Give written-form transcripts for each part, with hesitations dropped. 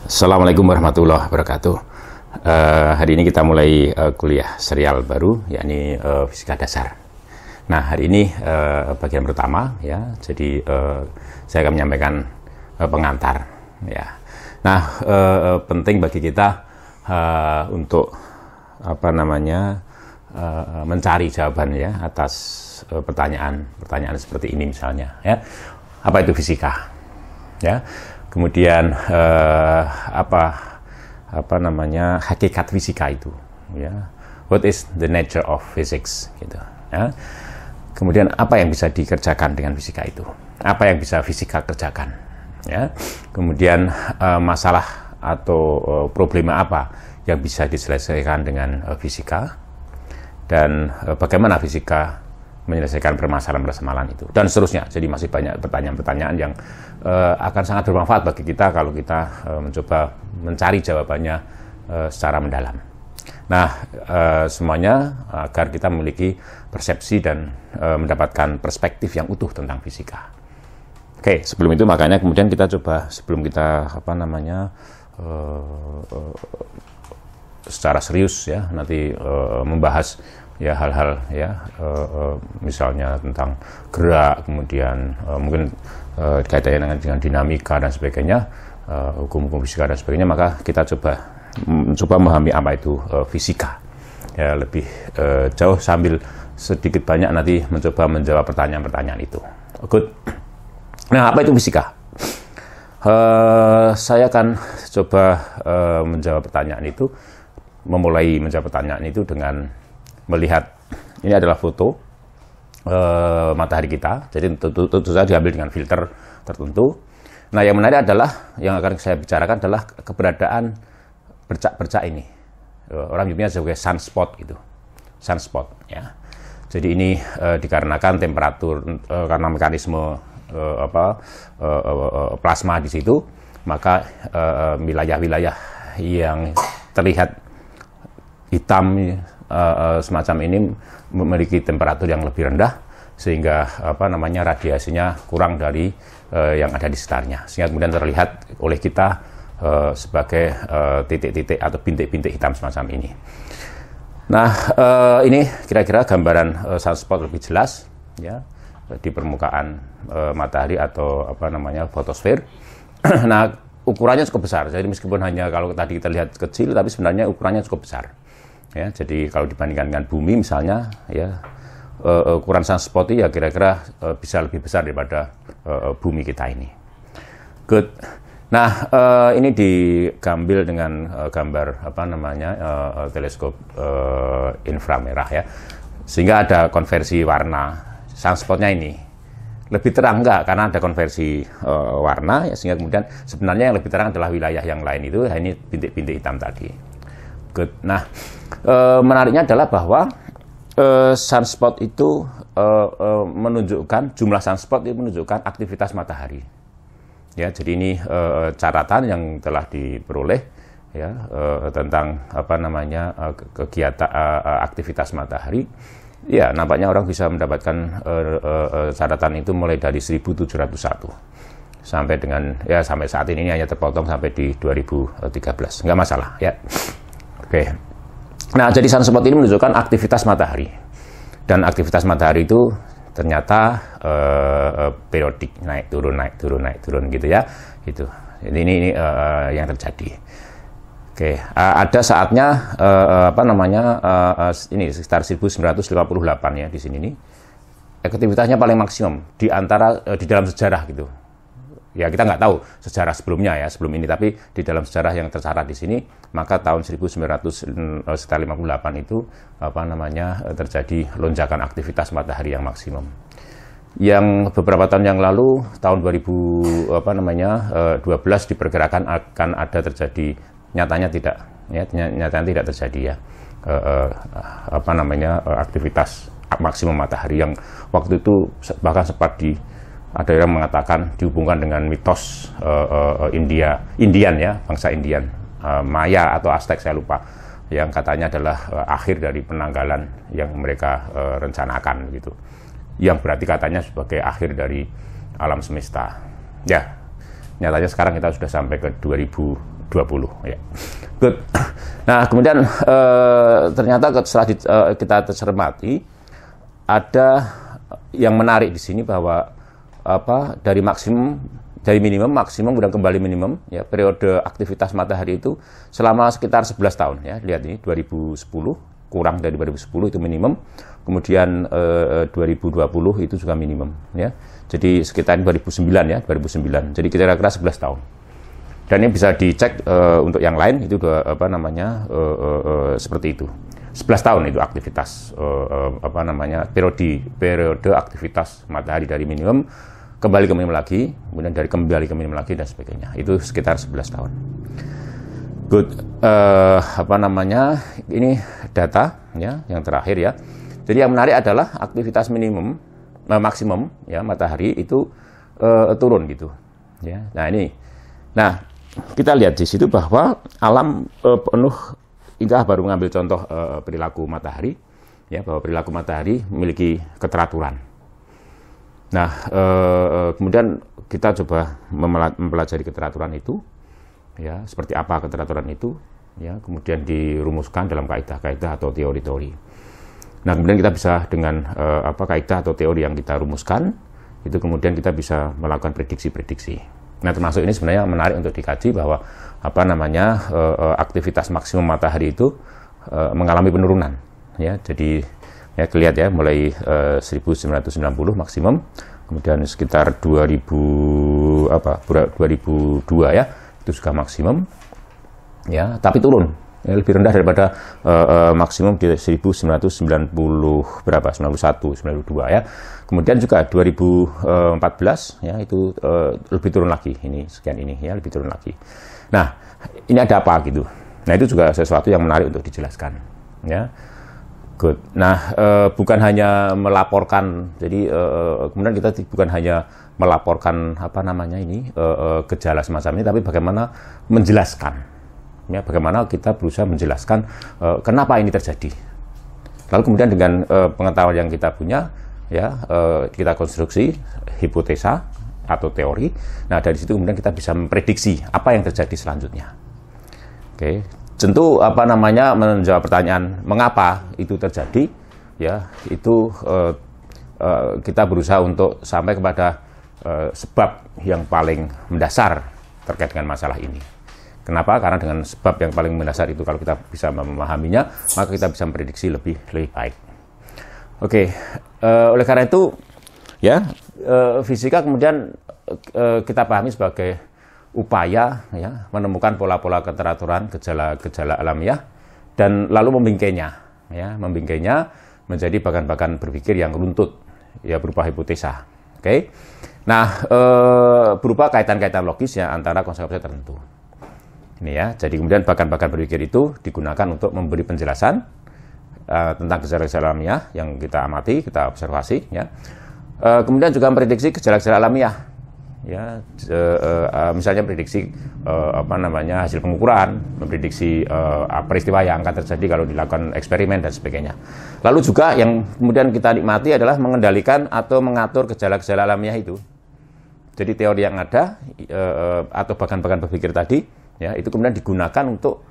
Assalamualaikum warahmatullahi wabarakatuh. Hari ini kita mulai kuliah serial baru, yakni fisika dasar. Nah, hari ini bagian pertama, ya. Jadi saya akan menyampaikan pengantar, ya. Nah, penting bagi kita untuk mencari jawaban, ya, atas pertanyaan seperti ini misalnya, ya. Apa itu fisika? Ya. Kemudian hakikat fisika itu, ya. What is the nature of physics, gitu, ya. Kemudian apa yang bisa dikerjakan dengan fisika itu? Apa yang bisa fisika kerjakan, ya. Kemudian masalah atau problema apa yang bisa diselesaikan dengan fisika, dan bagaimana fisika menyelesaikan permasalahan-permasalahan itu, dan seterusnya. Jadi masih banyak pertanyaan-pertanyaan yang akan sangat bermanfaat bagi kita kalau kita mencoba mencari jawabannya secara mendalam. Nah, semuanya agar kita memiliki persepsi dan mendapatkan perspektif yang utuh tentang fisika. Oke, sebelum itu makanya kemudian kita coba, sebelum kita secara serius, ya, nanti membahas, ya, hal-hal, ya, misalnya tentang gerak, kemudian mungkin kaitannya dengan dinamika dan sebagainya, hukum-hukum fisika dan sebagainya, maka kita coba memahami apa itu fisika, ya, lebih jauh, sambil sedikit banyak nanti mencoba menjawab pertanyaan-pertanyaan itu. Good. Nah, apa itu fisika? Saya akan coba menjawab pertanyaan itu, memulai menjawab pertanyaan itu dengan melihat, ini adalah foto matahari kita, jadi tentu saja diambil dengan filter tertentu. Nah, yang menarik adalah, yang akan saya bicarakan adalah keberadaan bercak-bercak ini. Orang menyebutnya sebagai sunspot, gitu, sunspot, ya. Jadi ini dikarenakan temperatur, karena mekanisme plasma di situ, maka wilayah-wilayah yang terlihat hitam semacam ini memiliki temperatur yang lebih rendah, sehingga radiasinya kurang dari yang ada di sekitarnya, sehingga kemudian terlihat oleh kita sebagai titik-titik atau bintik-bintik hitam semacam ini. Nah, ini kira-kira gambaran sunspot lebih jelas, ya, di permukaan matahari atau fotosfer. Nah, ukurannya cukup besar. Jadi meskipun hanya kalau tadi kita lihat kecil, tapi sebenarnya ukurannya cukup besar. Ya, jadi kalau dibandingkan dengan bumi misalnya, ya, ukuran sunspot ya kira-kira bisa lebih besar daripada bumi kita ini. Good. Nah, ini diambil dengan gambar teleskop inframerah, ya, sehingga ada konversi warna. Sunspotnya ini lebih terang enggak, karena ada konversi warna, ya, sehingga kemudian sebenarnya yang lebih terang adalah wilayah yang lain itu, ini bintik-bintik hitam tadi. Good. Nah, menariknya adalah bahwa sunspot itu menunjukkan, jumlah sunspot itu menunjukkan aktivitas matahari. Ya, jadi ini catatan yang telah diperoleh, ya, tentang kegiatan aktivitas matahari. Ya, nampaknya orang bisa mendapatkan catatan itu mulai dari 1701 sampai dengan, ya, sampai saat ini hanya terpotong sampai di 2013. Nggak masalah, ya. Oke. Nah, jadi sunspot ini menunjukkan aktivitas matahari, dan aktivitas matahari itu ternyata periodik, naik turun gitu, ya. Itu. Jadi ini yang terjadi. Oke, ada saatnya ini sekitar 1958, ya, di sini nih. Aktivitasnya paling maksimum di dalam sejarah, gitu. Ya, kita nggak tahu sejarah sebelumnya, ya, sebelum ini, tapi di dalam sejarah yang tercatat di sini, maka tahun 1958 itu terjadi lonjakan aktivitas matahari yang maksimum. Yang beberapa tahun yang lalu, tahun 2012 diperkirakan akan ada terjadi, nyatanya tidak, ya, nyatanya tidak terjadi, ya, aktivitas maksimum matahari yang waktu itu bahkan sempat ada yang mengatakan dihubungkan dengan mitos Indian, ya, bangsa Indian, Maya atau Aztec, saya lupa, yang katanya adalah akhir dari penanggalan yang mereka rencanakan, gitu, yang berarti katanya sebagai akhir dari alam semesta. Ya, nyatanya sekarang kita sudah sampai ke 2012 20 ya. Good. Nah, kemudian ternyata setelah kita cermati ada yang menarik di sini bahwa dari minimum maksimum kemudian kembali minimum ya, periode aktivitas matahari itu selama sekitar 11 tahun ya. Lihat ini 2010 kurang dari 2010 itu minimum, kemudian 2020 itu juga minimum ya. Jadi sekitar 2009 ya, 2009. Jadi kira-kira 11 tahun. Dan ini bisa dicek untuk yang lain itu seperti itu. 11 tahun itu aktivitas periode aktivitas matahari dari minimum kembali ke minimum lagi, kemudian dari kembali ke minimum lagi dan sebagainya. Itu sekitar 11 tahun. Good. Ini data ya yang terakhir ya. Jadi yang menarik adalah aktivitas maksimum ya matahari itu turun gitu ya. Nah kita lihat di situ bahwa alam penuh. Indah baru mengambil contoh perilaku matahari ya, bahwa perilaku matahari memiliki keteraturan. Nah kemudian kita coba mempelajari keteraturan itu ya, seperti apa keteraturan itu ya, kemudian dirumuskan dalam kaidah-kaidah atau teori-teori. Nah, kemudian kita bisa dengan kaidah atau teori yang kita rumuskan, itu kemudian kita bisa melakukan prediksi-prediksi. Nah, termasuk ini sebenarnya menarik untuk dikaji bahwa aktivitas maksimum matahari itu mengalami penurunan ya. Jadi ya kelihatan ya mulai 1990 maksimum, kemudian sekitar 2002 ya, itu juga maksimum ya, tapi turun ya, lebih rendah daripada maksimum di 1991, 92 ya. Kemudian juga 2014 ya itu lebih turun lagi, ini sekian ini ya, lebih turun lagi. Nah, ini ada apa gitu. Nah, itu juga sesuatu yang menarik untuk dijelaskan ya. Good. Nah, bukan hanya melaporkan, jadi kemudian kita bukan hanya melaporkan gejala semacam ini, tapi bagaimana menjelaskan ya, bagaimana kita berusaha menjelaskan kenapa ini terjadi. Lalu kemudian dengan pengetahuan yang kita punya ya, kita konstruksi hipotesa atau teori. Nah, dari situ kemudian kita bisa memprediksi apa yang terjadi selanjutnya. Oke, tentu menjawab pertanyaan mengapa itu terjadi ya, itu kita berusaha untuk sampai kepada sebab yang paling mendasar terkait dengan masalah ini. Kenapa? Karena dengan sebab yang paling mendasar itu kalau kita bisa memahaminya, maka kita bisa memprediksi lebih baik. Oke, oleh karena itu ya, fisika kemudian kita pahami sebagai upaya ya menemukan pola-pola keteraturan gejala-gejala alamiah dan lalu membingkainya menjadi bagan-bagan berpikir yang runtut ya, berupa hipotesa. Oke. Nah, berupa kaitan-kaitan logis ya antara konsep-konsep tertentu. Ini ya, jadi kemudian bagan-bagan berpikir itu digunakan untuk memberi penjelasan tentang gejala-gejala alamiah yang kita amati, kita observasi ya. Kemudian juga memprediksi gejala-gejala alamiah ya, misalnya prediksi hasil pengukuran, memprediksi peristiwa yang akan terjadi kalau dilakukan eksperimen dan sebagainya. Lalu juga yang kemudian kita nikmati adalah mengendalikan atau mengatur gejala-gejala alamiah itu. Jadi teori yang ada atau bagan-bagan berpikir tadi ya, itu kemudian digunakan untuk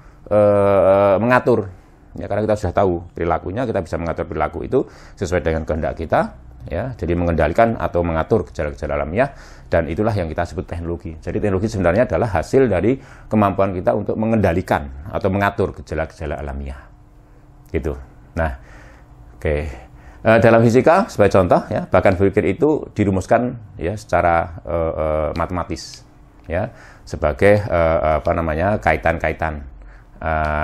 mengatur ya, karena kita sudah tahu perilakunya, kita bisa mengatur perilaku itu sesuai dengan kehendak kita ya. Jadi mengendalikan atau mengatur gejala-gejala alamiah, dan itulah yang kita sebut teknologi. Jadi teknologi sebenarnya adalah hasil dari kemampuan kita untuk mengendalikan atau mengatur gejala-gejala alamiah gitu. Nah, oke. Dalam fisika sebagai contoh ya, bagan berpikir itu dirumuskan ya secara matematis ya, sebagai kaitan-kaitan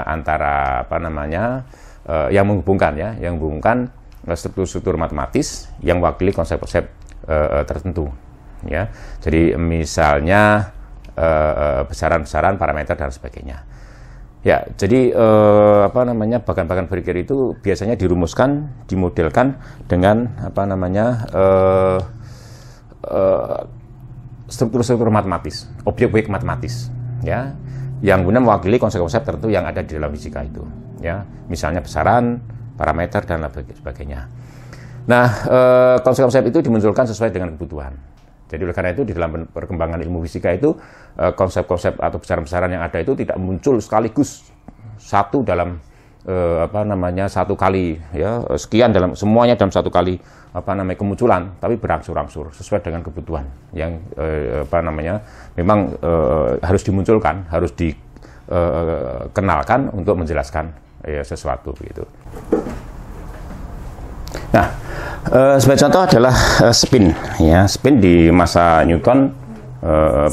antara yang menghubungkan struktur-struktur matematis yang mewakili konsep-konsep tertentu ya. Jadi misalnya besaran-besaran, parameter dan sebagainya. Ya, jadi bagan-bagan berpikir itu biasanya dirumuskan, dimodelkan dengan struktur-struktur matematis, objek-objek matematis ya, yang kemudian mewakili konsep-konsep tertentu yang ada di dalam fisika itu ya, misalnya besaran, parameter dan sebagainya. Nah, konsep-konsep itu dimunculkan sesuai dengan kebutuhan Jadi oleh karena itu di dalam perkembangan ilmu fisika itu konsep-konsep atau besaran-besaran yang ada itu tidak muncul sekaligus satu dalam satu kali ya, sekian dalam semuanya dalam satu kali kemunculan, tapi berangsur-angsur sesuai dengan kebutuhan yang memang harus dimunculkan, harus dikenalkan untuk menjelaskan sesuatu begitu. Nah, sebagai contoh adalah spin. Ya, spin di masa Newton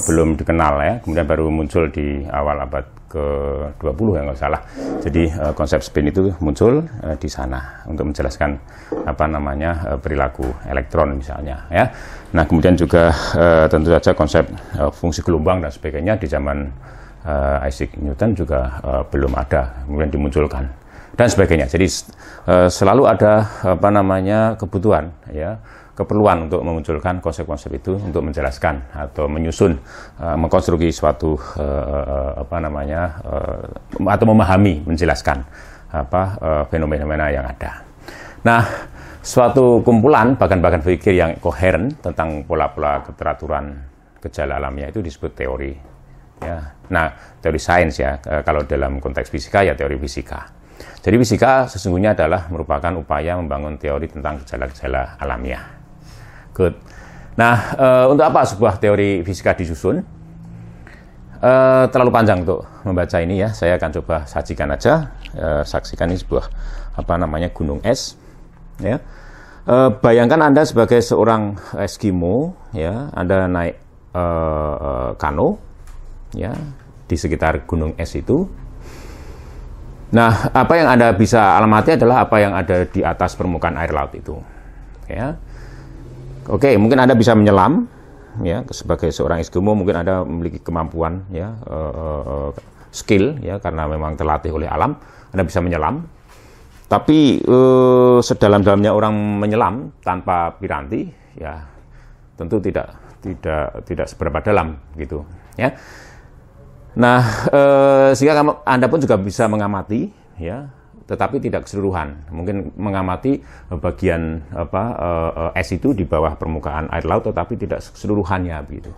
belum dikenal ya, kemudian baru muncul di awal abad ke-20 ya nggak salah. Jadi konsep spin itu muncul di sana untuk menjelaskan perilaku elektron misalnya ya. Nah, kemudian juga tentu saja konsep fungsi gelombang dan sebagainya di zaman Isaac Newton juga belum ada, kemudian dimunculkan dan sebagainya. Jadi selalu ada kebutuhan ya, keperluan untuk memunculkan konsep-konsep itu untuk menjelaskan atau menyusun, mengkonstruksi suatu atau memahami, menjelaskan fenomena yang ada. Nah, suatu kumpulan bagan-bagan pikir yang koheren tentang pola-pola keteraturan gejala alamnya itu disebut teori. Ya. Nah, teori sains ya, kalau dalam konteks fisika ya teori fisika. Jadi fisika sesungguhnya adalah merupakan upaya membangun teori tentang gejala-gejala alamiah. Good. Nah, untuk apa sebuah teori fisika disusun? Terlalu panjang untuk membaca ini ya. Saya akan coba sajikan aja. Saksikan ini sebuah gunung es. Ya. Bayangkan Anda sebagai seorang Eskimo, ya, Anda naik kano, ya, di sekitar gunung es itu. Nah, apa yang Anda bisa alami adalah apa yang ada di atas permukaan air laut itu. Ya. Oke, mungkin Anda bisa menyelam, ya, sebagai seorang Eskimo mungkin Anda memiliki kemampuan, ya, skill, ya, karena memang terlatih oleh alam, Anda bisa menyelam. Tapi sedalam-dalamnya orang menyelam tanpa piranti, ya, tentu tidak seberapa dalam, gitu, ya. Nah, sehingga Anda pun juga bisa mengamati, ya, tetapi tidak keseluruhan. Mungkin mengamati bagian es itu di bawah permukaan air laut, tetapi tidak keseluruhannya begitu.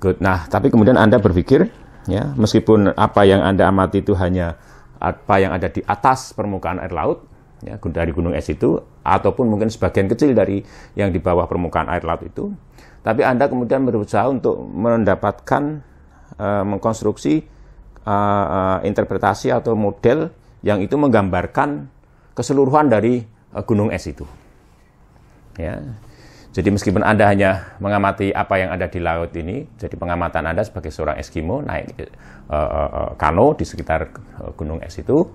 Good. Nah, tapi kemudian Anda berpikir, ya, meskipun apa yang Anda amati itu hanya apa yang ada di atas permukaan air laut, ya, dari gunung es itu, ataupun mungkin sebagian kecil dari yang di bawah permukaan air laut itu, tapi Anda kemudian berusaha untuk mendapatkan mengkonstruksi interpretasi atau model yang itu menggambarkan keseluruhan dari gunung es itu. Ya. Jadi meskipun Anda hanya mengamati apa yang ada di laut ini, jadi pengamatan Anda sebagai seorang Eskimo naik kano di sekitar gunung es itu,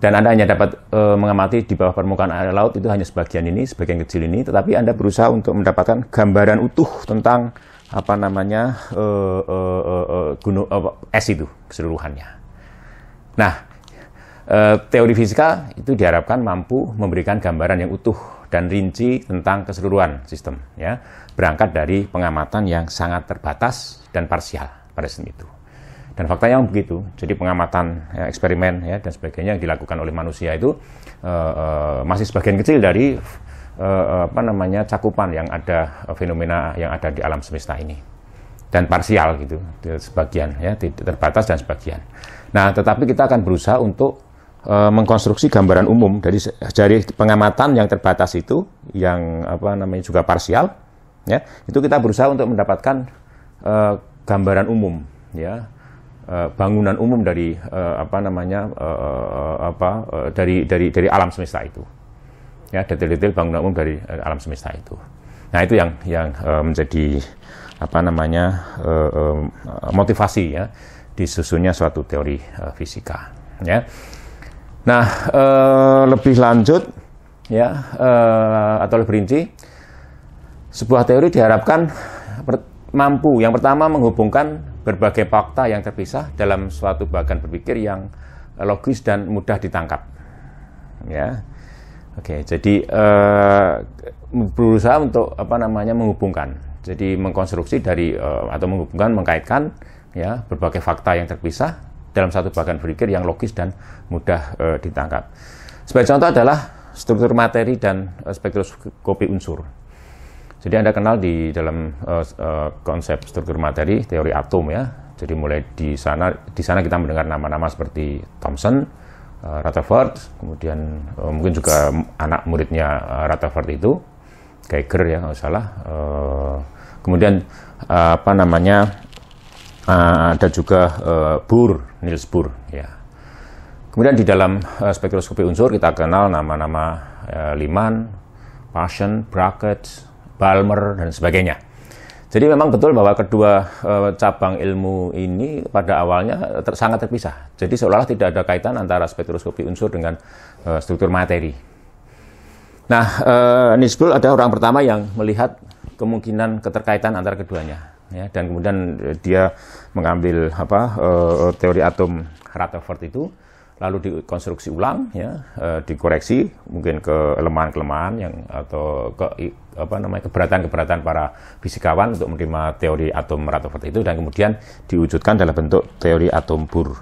dan Anda hanya dapat mengamati di bawah permukaan air laut itu hanya sebagian ini, sebagian kecil ini, tetapi Anda berusaha untuk mendapatkan gambaran utuh tentang gunung es itu keseluruhannya. Nah, teori fisika itu diharapkan mampu memberikan gambaran yang utuh dan rinci tentang keseluruhan sistem, ya, berangkat dari pengamatan yang sangat terbatas dan parsial pada sistem itu. Dan faktanya begitu. Jadi pengamatan, ya, eksperimen, ya, dan sebagainya yang dilakukan oleh manusia itu masih sebagian kecil dari cakupan yang ada, fenomena yang ada di alam semesta ini, dan parsial gitu, sebagian, ya, terbatas dan sebagian. Nah, tetapi kita akan berusaha untuk mengkonstruksi gambaran umum dari pengamatan yang terbatas itu, yang juga parsial, ya, itu kita berusaha untuk mendapatkan gambaran umum, ya, bangunan umum dari dari alam semesta itu, ya, detail-detail bangunan umum dari alam semesta itu. Nah, itu yang menjadi motivasi, ya, disusunnya suatu teori fisika, ya. Nah, lebih lanjut, ya, atau lebih rinci, sebuah teori diharapkan mampu yang pertama menghubungkan berbagai fakta yang terpisah dalam suatu bagan berpikir yang logis dan mudah ditangkap, ya. Oke, jadi berusaha untuk menghubungkan, jadi mengkonstruksi dari atau menghubungkan, mengkaitkan, ya, berbagai fakta yang terpisah dalam satu bagan berpikir yang logis dan mudah ditangkap. Sebagai contoh adalah struktur materi dan spektroskopi unsur. Jadi Anda kenal di dalam konsep struktur materi, teori atom ya. Jadi mulai di sana kita mendengar nama-nama seperti Thomson, Rutherford, kemudian mungkin juga anak muridnya Rutherford itu, Geiger ya kalau salah. Kemudian ada juga Niels Bohr ya. Kemudian di dalam spektroskopi unsur kita kenal nama-nama Lyman, Paschen, Brackett, Balmer dan sebagainya. Jadi memang betul bahwa kedua cabang ilmu ini pada awalnya sangat terpisah. Jadi seolah-olah tidak ada kaitan antara spektroskopi unsur dengan struktur materi. Nah, Niels Bohr adalah orang pertama yang melihat kemungkinan keterkaitan antara keduanya. Ya, dan kemudian dia mengambil teori atom Rutherford itu, lalu dikonstruksi ulang, ya, dikoreksi mungkin kelemahan-kelemahan atau keberatan-keberatan para fisikawan untuk menerima teori atom Rutherford itu, dan kemudian diwujudkan dalam bentuk teori atom Bohr.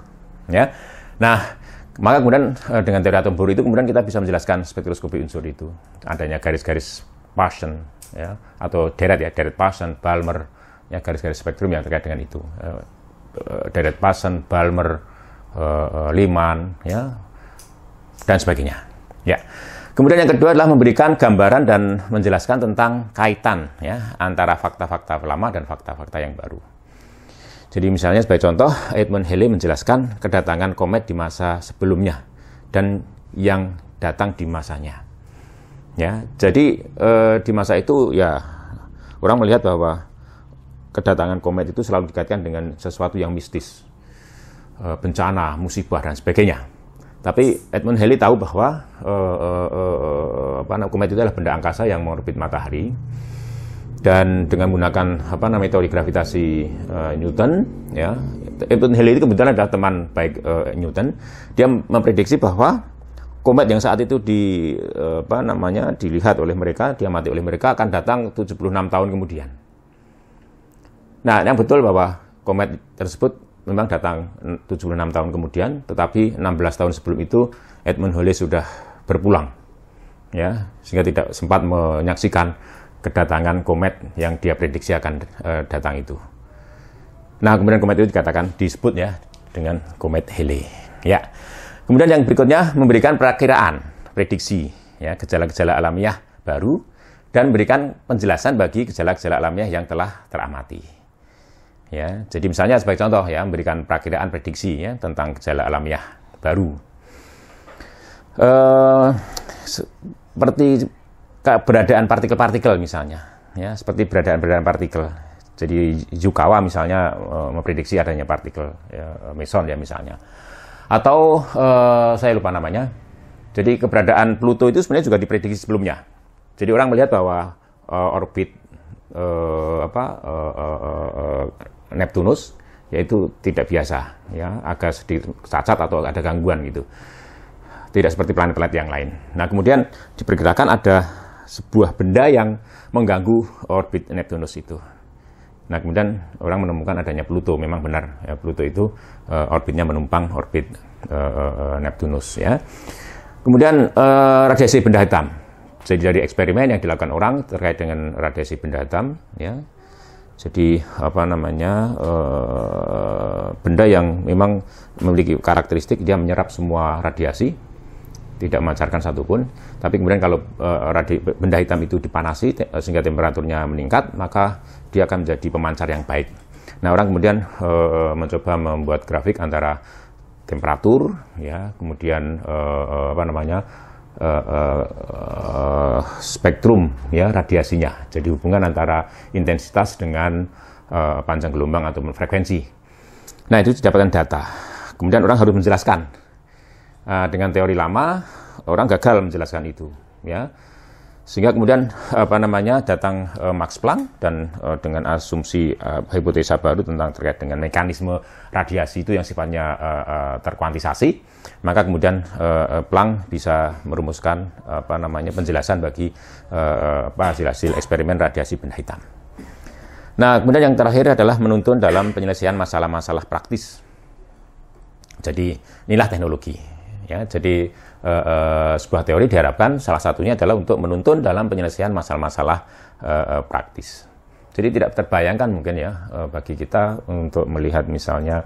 Ya, nah maka kemudian dengan teori atom Bohr itu kemudian kita bisa menjelaskan spektroskopi unsur itu, adanya garis-garis Paschen, ya, atau deret Paschen, Balmer, ya, garis-garis spektrum yang terkait dengan itu, deret Paschen, Balmer, Lyman, ya, dan sebagainya. Ya. Kemudian yang kedua adalah memberikan gambaran dan menjelaskan tentang kaitan ya antara fakta-fakta lama dan fakta-fakta yang baru. Jadi misalnya sebagai contoh, Edmund Halley menjelaskan kedatangan komet di masa sebelumnya dan yang datang di masanya. Ya, jadi di masa itu ya orang melihat bahwa kedatangan komet itu selalu dikaitkan dengan sesuatu yang mistis, bencana, musibah dan sebagainya. Tapi Edmund Halley tahu bahwa komet itu adalah benda angkasa yang mengorbit matahari, dan dengan menggunakan teori gravitasi Newton, ya, Edmund Halley itu kebetulan adalah teman baik Newton. Dia memprediksi bahwa komet yang saat itu dilihat oleh mereka, diamati oleh mereka, akan datang 76 tahun kemudian. Nah, yang betul bahwa komet tersebut memang datang 76 tahun kemudian, tetapi 16 tahun sebelum itu Edmund Halley sudah berpulang, ya, sehingga tidak sempat menyaksikan kedatangan komet yang dia prediksi akan datang itu. Nah, kemudian komet itu disebut ya dengan komet Halley. Ya. Kemudian yang berikutnya memberikan perakiraan, prediksi, ya, gejala-gejala alamiah baru, dan memberikan penjelasan bagi gejala-gejala alamiah yang telah teramati. Ya, jadi misalnya sebagai contoh ya, memberikan perakiraan prediksi ya tentang gejala alamiah baru. Seperti keberadaan partikel-partikel misalnya, ya, seperti keberadaan partikel. Jadi Yukawa misalnya memprediksi adanya partikel ya, meson ya misalnya. Atau saya lupa namanya. Jadi keberadaan Pluto itu sebenarnya juga diprediksi sebelumnya. Jadi orang melihat bahwa orbit Neptunus yaitu tidak biasa, ya, agak sedikit cacat atau ada gangguan gitu, tidak seperti planet-planet yang lain. Nah, kemudian diperkirakan ada sebuah benda yang mengganggu orbit Neptunus itu. Nah, kemudian orang menemukan adanya Pluto. Memang benar ya, Pluto itu orbitnya menumpang orbit Neptunus, ya. Kemudian radiasi benda hitam. Jadi dari eksperimen yang dilakukan orang terkait dengan radiasi benda hitam, ya. Jadi benda yang memang memiliki karakteristik dia menyerap semua radiasi, tidak memancarkan satupun. Tapi kemudian kalau benda hitam itu dipanasi sehingga temperaturnya meningkat, maka dia akan menjadi pemancar yang baik. Nah, orang kemudian mencoba membuat grafik antara temperatur, ya, kemudian spektrum ya radiasinya. Jadi hubungan antara intensitas dengan panjang gelombang atau frekuensi. Nah, itu didapatkan data. Kemudian orang harus menjelaskan. Dengan teori lama orang gagal menjelaskan itu, ya. Sehingga kemudian datang Max Planck dan dengan asumsi hipotesa baru tentang terkait dengan mekanisme radiasi itu yang sifatnya terkuantisasi, maka kemudian Planck bisa merumuskan penjelasan bagi hasil-hasil eksperimen radiasi benda hitam. Nah, kemudian yang terakhir adalah menuntun dalam penyelesaian masalah-masalah praktis. Jadi inilah teknologi. Ya, jadi sebuah teori diharapkan salah satunya adalah untuk menuntun dalam penyelesaian masalah-masalah praktis. Jadi tidak terbayangkan mungkin ya bagi kita untuk melihat misalnya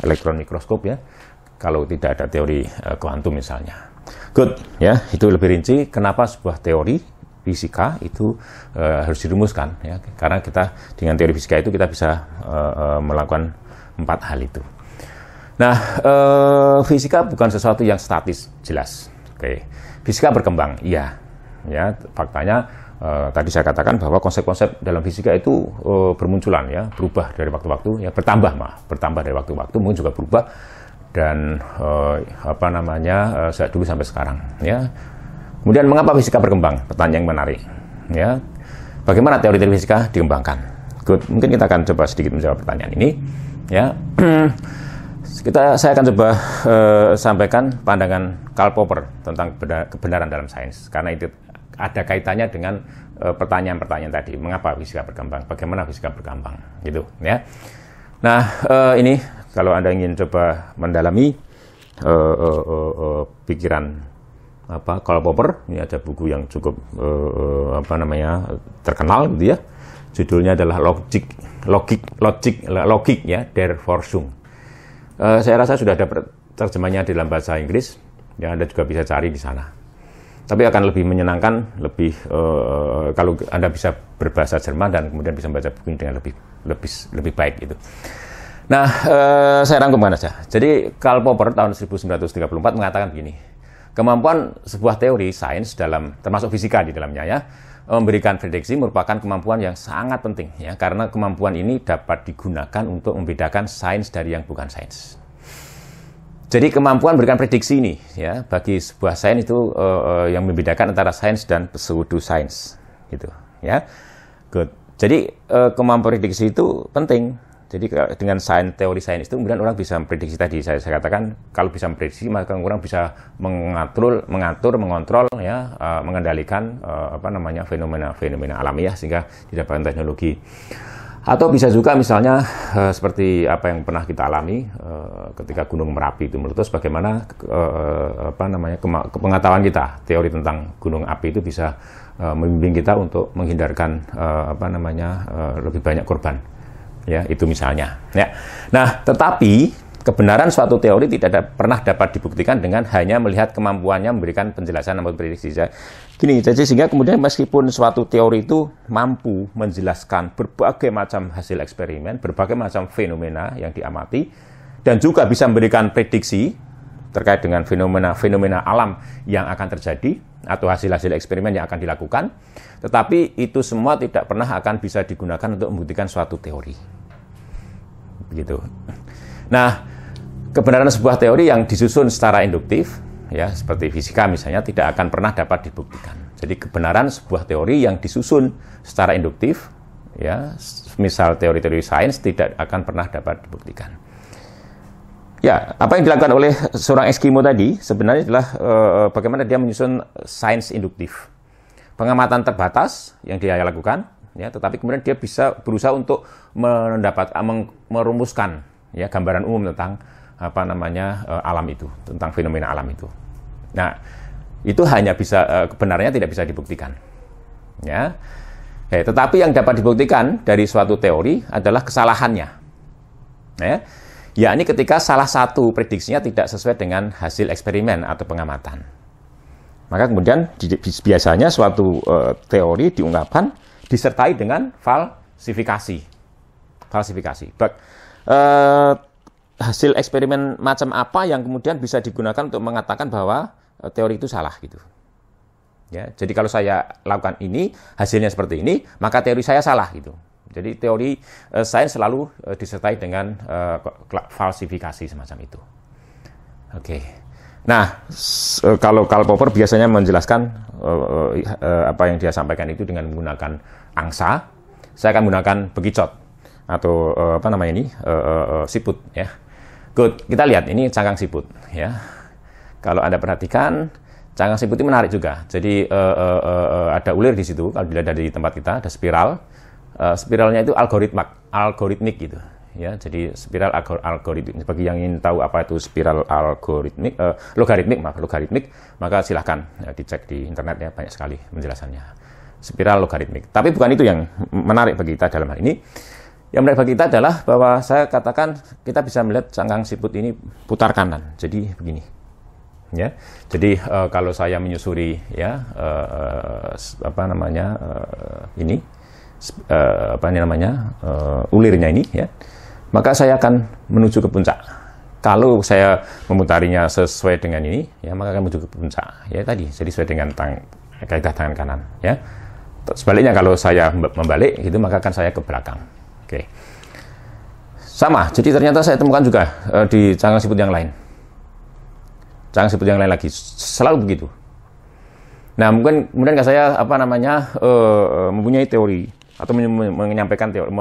elektron mikroskop ya, kalau tidak ada teori kuantum misalnya. Good, ya itu lebih rinci kenapa sebuah teori fisika itu harus dirumuskan ya, karena kita dengan teori fisika itu kita bisa melakukan 4 hal itu. Nah, fisika bukan sesuatu yang statis, jelas. Oke, fisika berkembang, iya. Ya, faktanya tadi saya katakan bahwa konsep-konsep dalam fisika itu bermunculan, ya, berubah dari waktu-waktu, ya, bertambah dari waktu-waktu, mungkin juga berubah dan sejak dulu sampai sekarang, ya. Kemudian mengapa fisika berkembang? Pertanyaan yang menarik, ya. Bagaimana teori-teori fisika dikembangkan? Good. Mungkin kita akan coba sedikit menjawab pertanyaan ini, ya. Saya akan coba sampaikan pandangan Karl Popper tentang kebenaran dalam sains, karena itu ada kaitannya dengan pertanyaan-pertanyaan tadi. Mengapa fisika berkembang? Bagaimana fisika berkembang? Gitu, ya. Nah, ini kalau Anda ingin coba mendalami pikiran Karl Popper, ini ada buku yang cukup terkenal, gitu ya. Judulnya adalah Logik, ya, Der Forschung. Saya rasa sudah ada terjemahnya di dalam bahasa Inggris, yang Anda juga bisa cari di sana. Tapi akan lebih menyenangkan, kalau Anda bisa berbahasa Jerman dan kemudian bisa membaca buku dengan lebih baik gitu. Nah, saya rangkumkan saja. Jadi Karl Popper tahun 1934 mengatakan begini, kemampuan sebuah teori sains termasuk fisika di dalamnya, ya, memberikan prediksi merupakan kemampuan yang sangat penting, ya, karena kemampuan ini dapat digunakan untuk membedakan sains dari yang bukan sains. Jadi kemampuan memberikan prediksi ini, ya, bagi sebuah sains itu yang membedakan antara sains dan pseudosains, gitu, ya. Good. Jadi kemampuan prediksi itu penting. Jadi dengan teori sains itu kemudian orang bisa memprediksi tadi. Saya katakan kalau bisa memprediksi maka orang bisa mengatur, mengontrol, ya, mengendalikan fenomena alamiah sehingga didapatkan teknologi. Atau bisa juga misalnya seperti apa yang pernah kita alami ketika Gunung Merapi itu meletus, bagaimana pengetahuan kita teori tentang gunung api itu bisa membimbing kita untuk menghindarkan lebih banyak korban. Ya, itu misalnya. Ya. Nah, tetapi kebenaran suatu teori tidak pernah dapat dibuktikan dengan hanya melihat kemampuannya memberikan penjelasan atau prediksi. Gini, jadi sehingga kemudian meskipun suatu teori itu mampu menjelaskan berbagai macam hasil eksperimen, berbagai macam fenomena yang diamati, dan juga bisa memberikan prediksi terkait dengan fenomena alam yang akan terjadi atau hasil-hasil eksperimen yang akan dilakukan, tetapi itu semua tidak pernah akan bisa digunakan untuk membuktikan suatu teori. Begitu. Nah, kebenaran sebuah teori yang disusun secara induktif, ya, seperti fisika misalnya, tidak akan pernah dapat dibuktikan. Jadi kebenaran sebuah teori yang disusun secara induktif, ya, misal teori-teori sains, tidak akan pernah dapat dibuktikan. Ya, apa yang dilakukan oleh seorang Eskimo tadi sebenarnya adalah bagaimana dia menyusun sains induktif. Pengamatan terbatas yang dia lakukan, ya, tetapi kemudian dia bisa berusaha untuk merumuskan, ya, gambaran umum tentang alam itu, tentang fenomena alam itu. Nah, itu hanya bisa kebenarannya tidak bisa dibuktikan, ya. Tetapi yang dapat dibuktikan dari suatu teori adalah kesalahannya, ya. Yakni ketika salah satu prediksinya tidak sesuai dengan hasil eksperimen atau pengamatan. Maka kemudian biasanya suatu teori diungkapkan disertai dengan falsifikasi. Hasil eksperimen macam apa yang kemudian bisa digunakan untuk mengatakan bahwa teori itu salah, gitu. Ya, jadi kalau saya lakukan ini, hasilnya seperti ini, maka teori saya salah, gitu. Jadi teori sains selalu disertai dengan falsifikasi semacam itu. Oke. Nah, kalau Karl Popper biasanya menjelaskan apa yang dia sampaikan itu dengan menggunakan angsa. Saya akan menggunakan bekicot atau siput, ya. Good. Kita lihat ini cangkang siput, ya. Kalau Anda perhatikan, cangkang siput itu menarik juga. Jadi ada ulir di situ. Kalau dilihat dari tempat kita ada spiral. Spiralnya itu algoritmik gitu, ya. Jadi spiral algoritmik, bagi yang ingin tahu apa itu spiral algoritmik, logaritmik, maka silahkan ya, dicek di internet ya, banyak sekali penjelasannya. Spiral logaritmik. Tapi bukan itu yang menarik bagi kita dalam hal ini. Yang menarik bagi kita adalah bahwa saya katakan kita bisa melihat cangkang siput ini putar kanan. Jadi begini. Ya. Jadi kalau saya menyusuri ya ulirnya ini ya, maka saya akan menuju ke puncak. Kalau saya memutarinya sesuai dengan ini ya, maka akan menuju ke puncak. Ya tadi, jadi sesuai dengan kaidah tangan kanan ya. Sebaliknya kalau saya membalik gitu, maka akan saya ke belakang. Oke. Sama, jadi ternyata saya temukan juga di cangkang siput yang lain. Cangkang siput yang lain lagi, selalu begitu. Nah, kemudian saya mempunyai teori atau menyampaikan teori,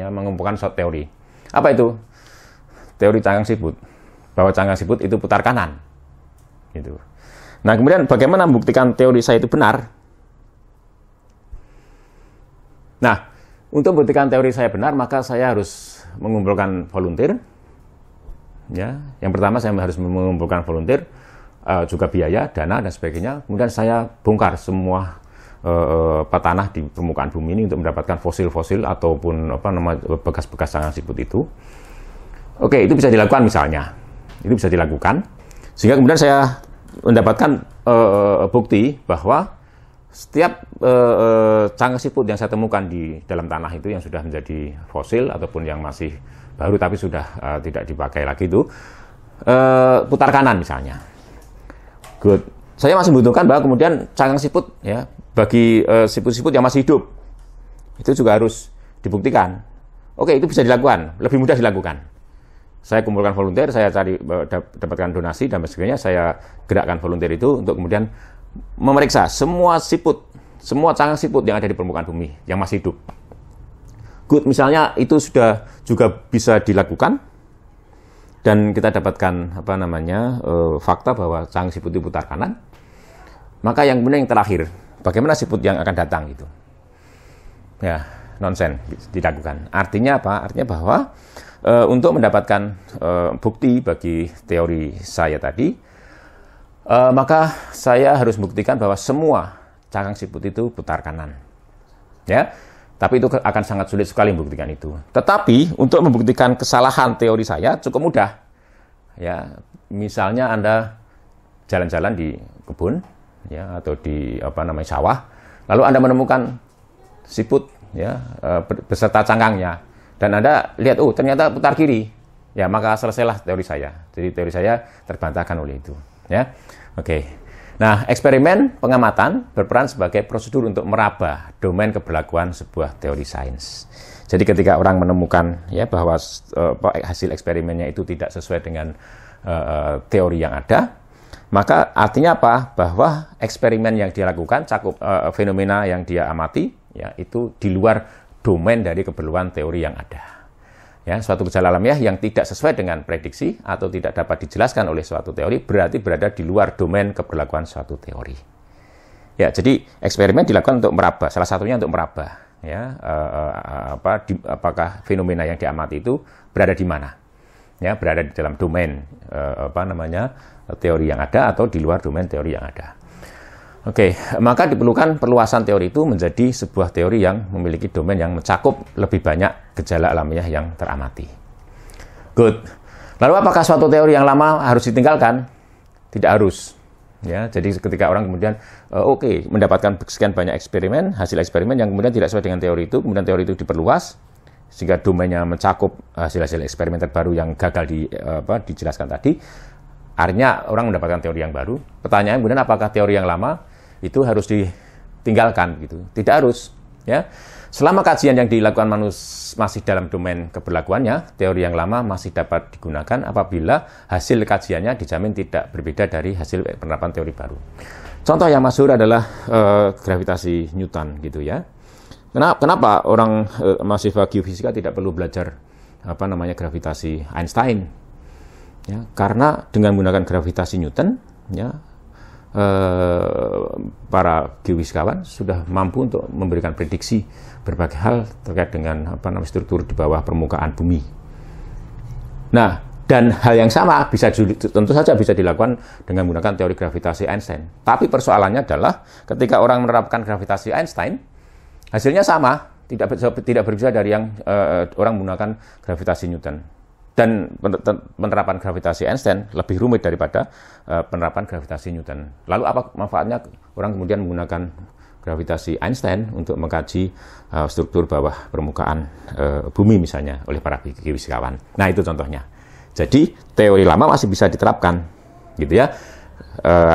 mengumpulkan suatu teori. Apa itu? Teori cangkang siput, bahwa cangkang siput itu putar kanan. Gitu. Nah, kemudian bagaimana membuktikan teori saya itu benar? Nah, untuk membuktikan teori saya benar, maka saya harus mengumpulkan volunteer. Ya, yang pertama saya harus mengumpulkan volunteer, juga biaya, dana dan sebagainya. Kemudian saya bongkar semua tanah di permukaan bumi ini untuk mendapatkan fosil-fosil ataupun bekas-bekas cangkang siput itu. Oke, itu bisa dilakukan misalnya. Itu bisa dilakukan. Sehingga kemudian saya mendapatkan bukti bahwa setiap cangkang siput yang saya temukan di dalam tanah itu yang sudah menjadi fosil ataupun yang masih baru tapi sudah tidak dipakai lagi itu putar kanan misalnya. Good. Saya masih membutuhkan bahwa kemudian cangkang siput ya bagi siput-siput yang masih hidup itu juga harus dibuktikan. Oke, itu bisa dilakukan, lebih mudah dilakukan. Saya kumpulkan volunteer, saya cari dapatkan donasi dan sebagainya, saya gerakkan volunteer itu untuk kemudian memeriksa semua cangkang siput yang ada di permukaan bumi yang masih hidup. Good, misalnya itu sudah juga bisa dilakukan dan kita dapatkan fakta bahwa cangkang siput itu putar kanan. Maka yang kemudian yang terakhir, bagaimana siput yang akan datang gitu? Ya, nonsen dilakukan. Artinya apa? Artinya bahwa untuk mendapatkan bukti bagi teori saya tadi, maka saya harus membuktikan bahwa semua cangkang siput itu putar kanan. Ya. Tapi itu akan sangat sulit sekali membuktikan itu. Tetapi untuk membuktikan kesalahan teori saya cukup mudah. Ya, misalnya Anda jalan-jalan di kebun, ya, atau di sawah, lalu Anda menemukan siput, ya, beserta cangkangnya, dan Anda lihat, oh ternyata putar kiri, ya maka selesailah teori saya. Jadi teori saya terbantahkan oleh itu. Ya, oke. Nah, eksperimen pengamatan berperan sebagai prosedur untuk meraba domain keberlakuan sebuah teori sains. Jadi ketika orang menemukan ya bahwa hasil eksperimennya itu tidak sesuai dengan teori yang ada, maka artinya apa? Bahwa eksperimen yang dia lakukan, cakup fenomena yang dia amati, ya itu di luar domain dari keperluan teori yang ada. Ya, suatu gejala alamiah yang tidak sesuai dengan prediksi atau tidak dapat dijelaskan oleh suatu teori berarti berada di luar domain keberlakuan suatu teori. Ya, jadi eksperimen dilakukan untuk meraba, salah satunya untuk meraba, ya, apakah fenomena yang diamati itu berada di mana, ya, berada di dalam domain teori yang ada atau di luar domain teori yang ada. Oke, maka diperlukan perluasan teori itu menjadi sebuah teori yang memiliki domain yang mencakup lebih banyak gejala alamiah yang teramati. Good. Lalu apakah suatu teori yang lama harus ditinggalkan? Tidak harus. Ya, jadi ketika orang kemudian mendapatkan sekian banyak eksperimen, hasil eksperimen yang kemudian tidak sesuai dengan teori itu, kemudian teori itu diperluas sehingga domainnya mencakup hasil-hasil eksperimen terbaru yang gagal dijelaskan tadi. Artinya orang mendapatkan teori yang baru. Pertanyaan kemudian apakah teori yang lama itu harus ditinggalkan gitu? Tidak harus, ya. Selama kajian yang dilakukan masih dalam domain keberlakuannya, teori yang lama masih dapat digunakan apabila hasil kajiannya dijamin tidak berbeda dari hasil penerapan teori baru. Contoh yang masyhur adalah gravitasi Newton gitu ya. Kenapa orang mahasiswa geofisika tidak perlu belajar gravitasi Einstein? Ya, karena dengan menggunakan gravitasi Newton, ya, para geofisikawan sudah mampu untuk memberikan prediksi berbagai hal terkait dengan struktur di bawah permukaan bumi. Nah, dan hal yang sama tentu saja bisa dilakukan dengan menggunakan teori gravitasi Einstein. Tapi persoalannya adalah ketika orang menerapkan gravitasi Einstein, hasilnya sama, tidak berbeda dari yang orang menggunakan gravitasi Newton. Dan penerapan gravitasi Einstein lebih rumit daripada penerapan gravitasi Newton. Lalu apa manfaatnya orang kemudian menggunakan gravitasi Einstein untuk mengkaji struktur bawah permukaan bumi misalnya oleh para geofisikawan. Nah, itu contohnya. Jadi teori lama masih bisa diterapkan, gitu ya.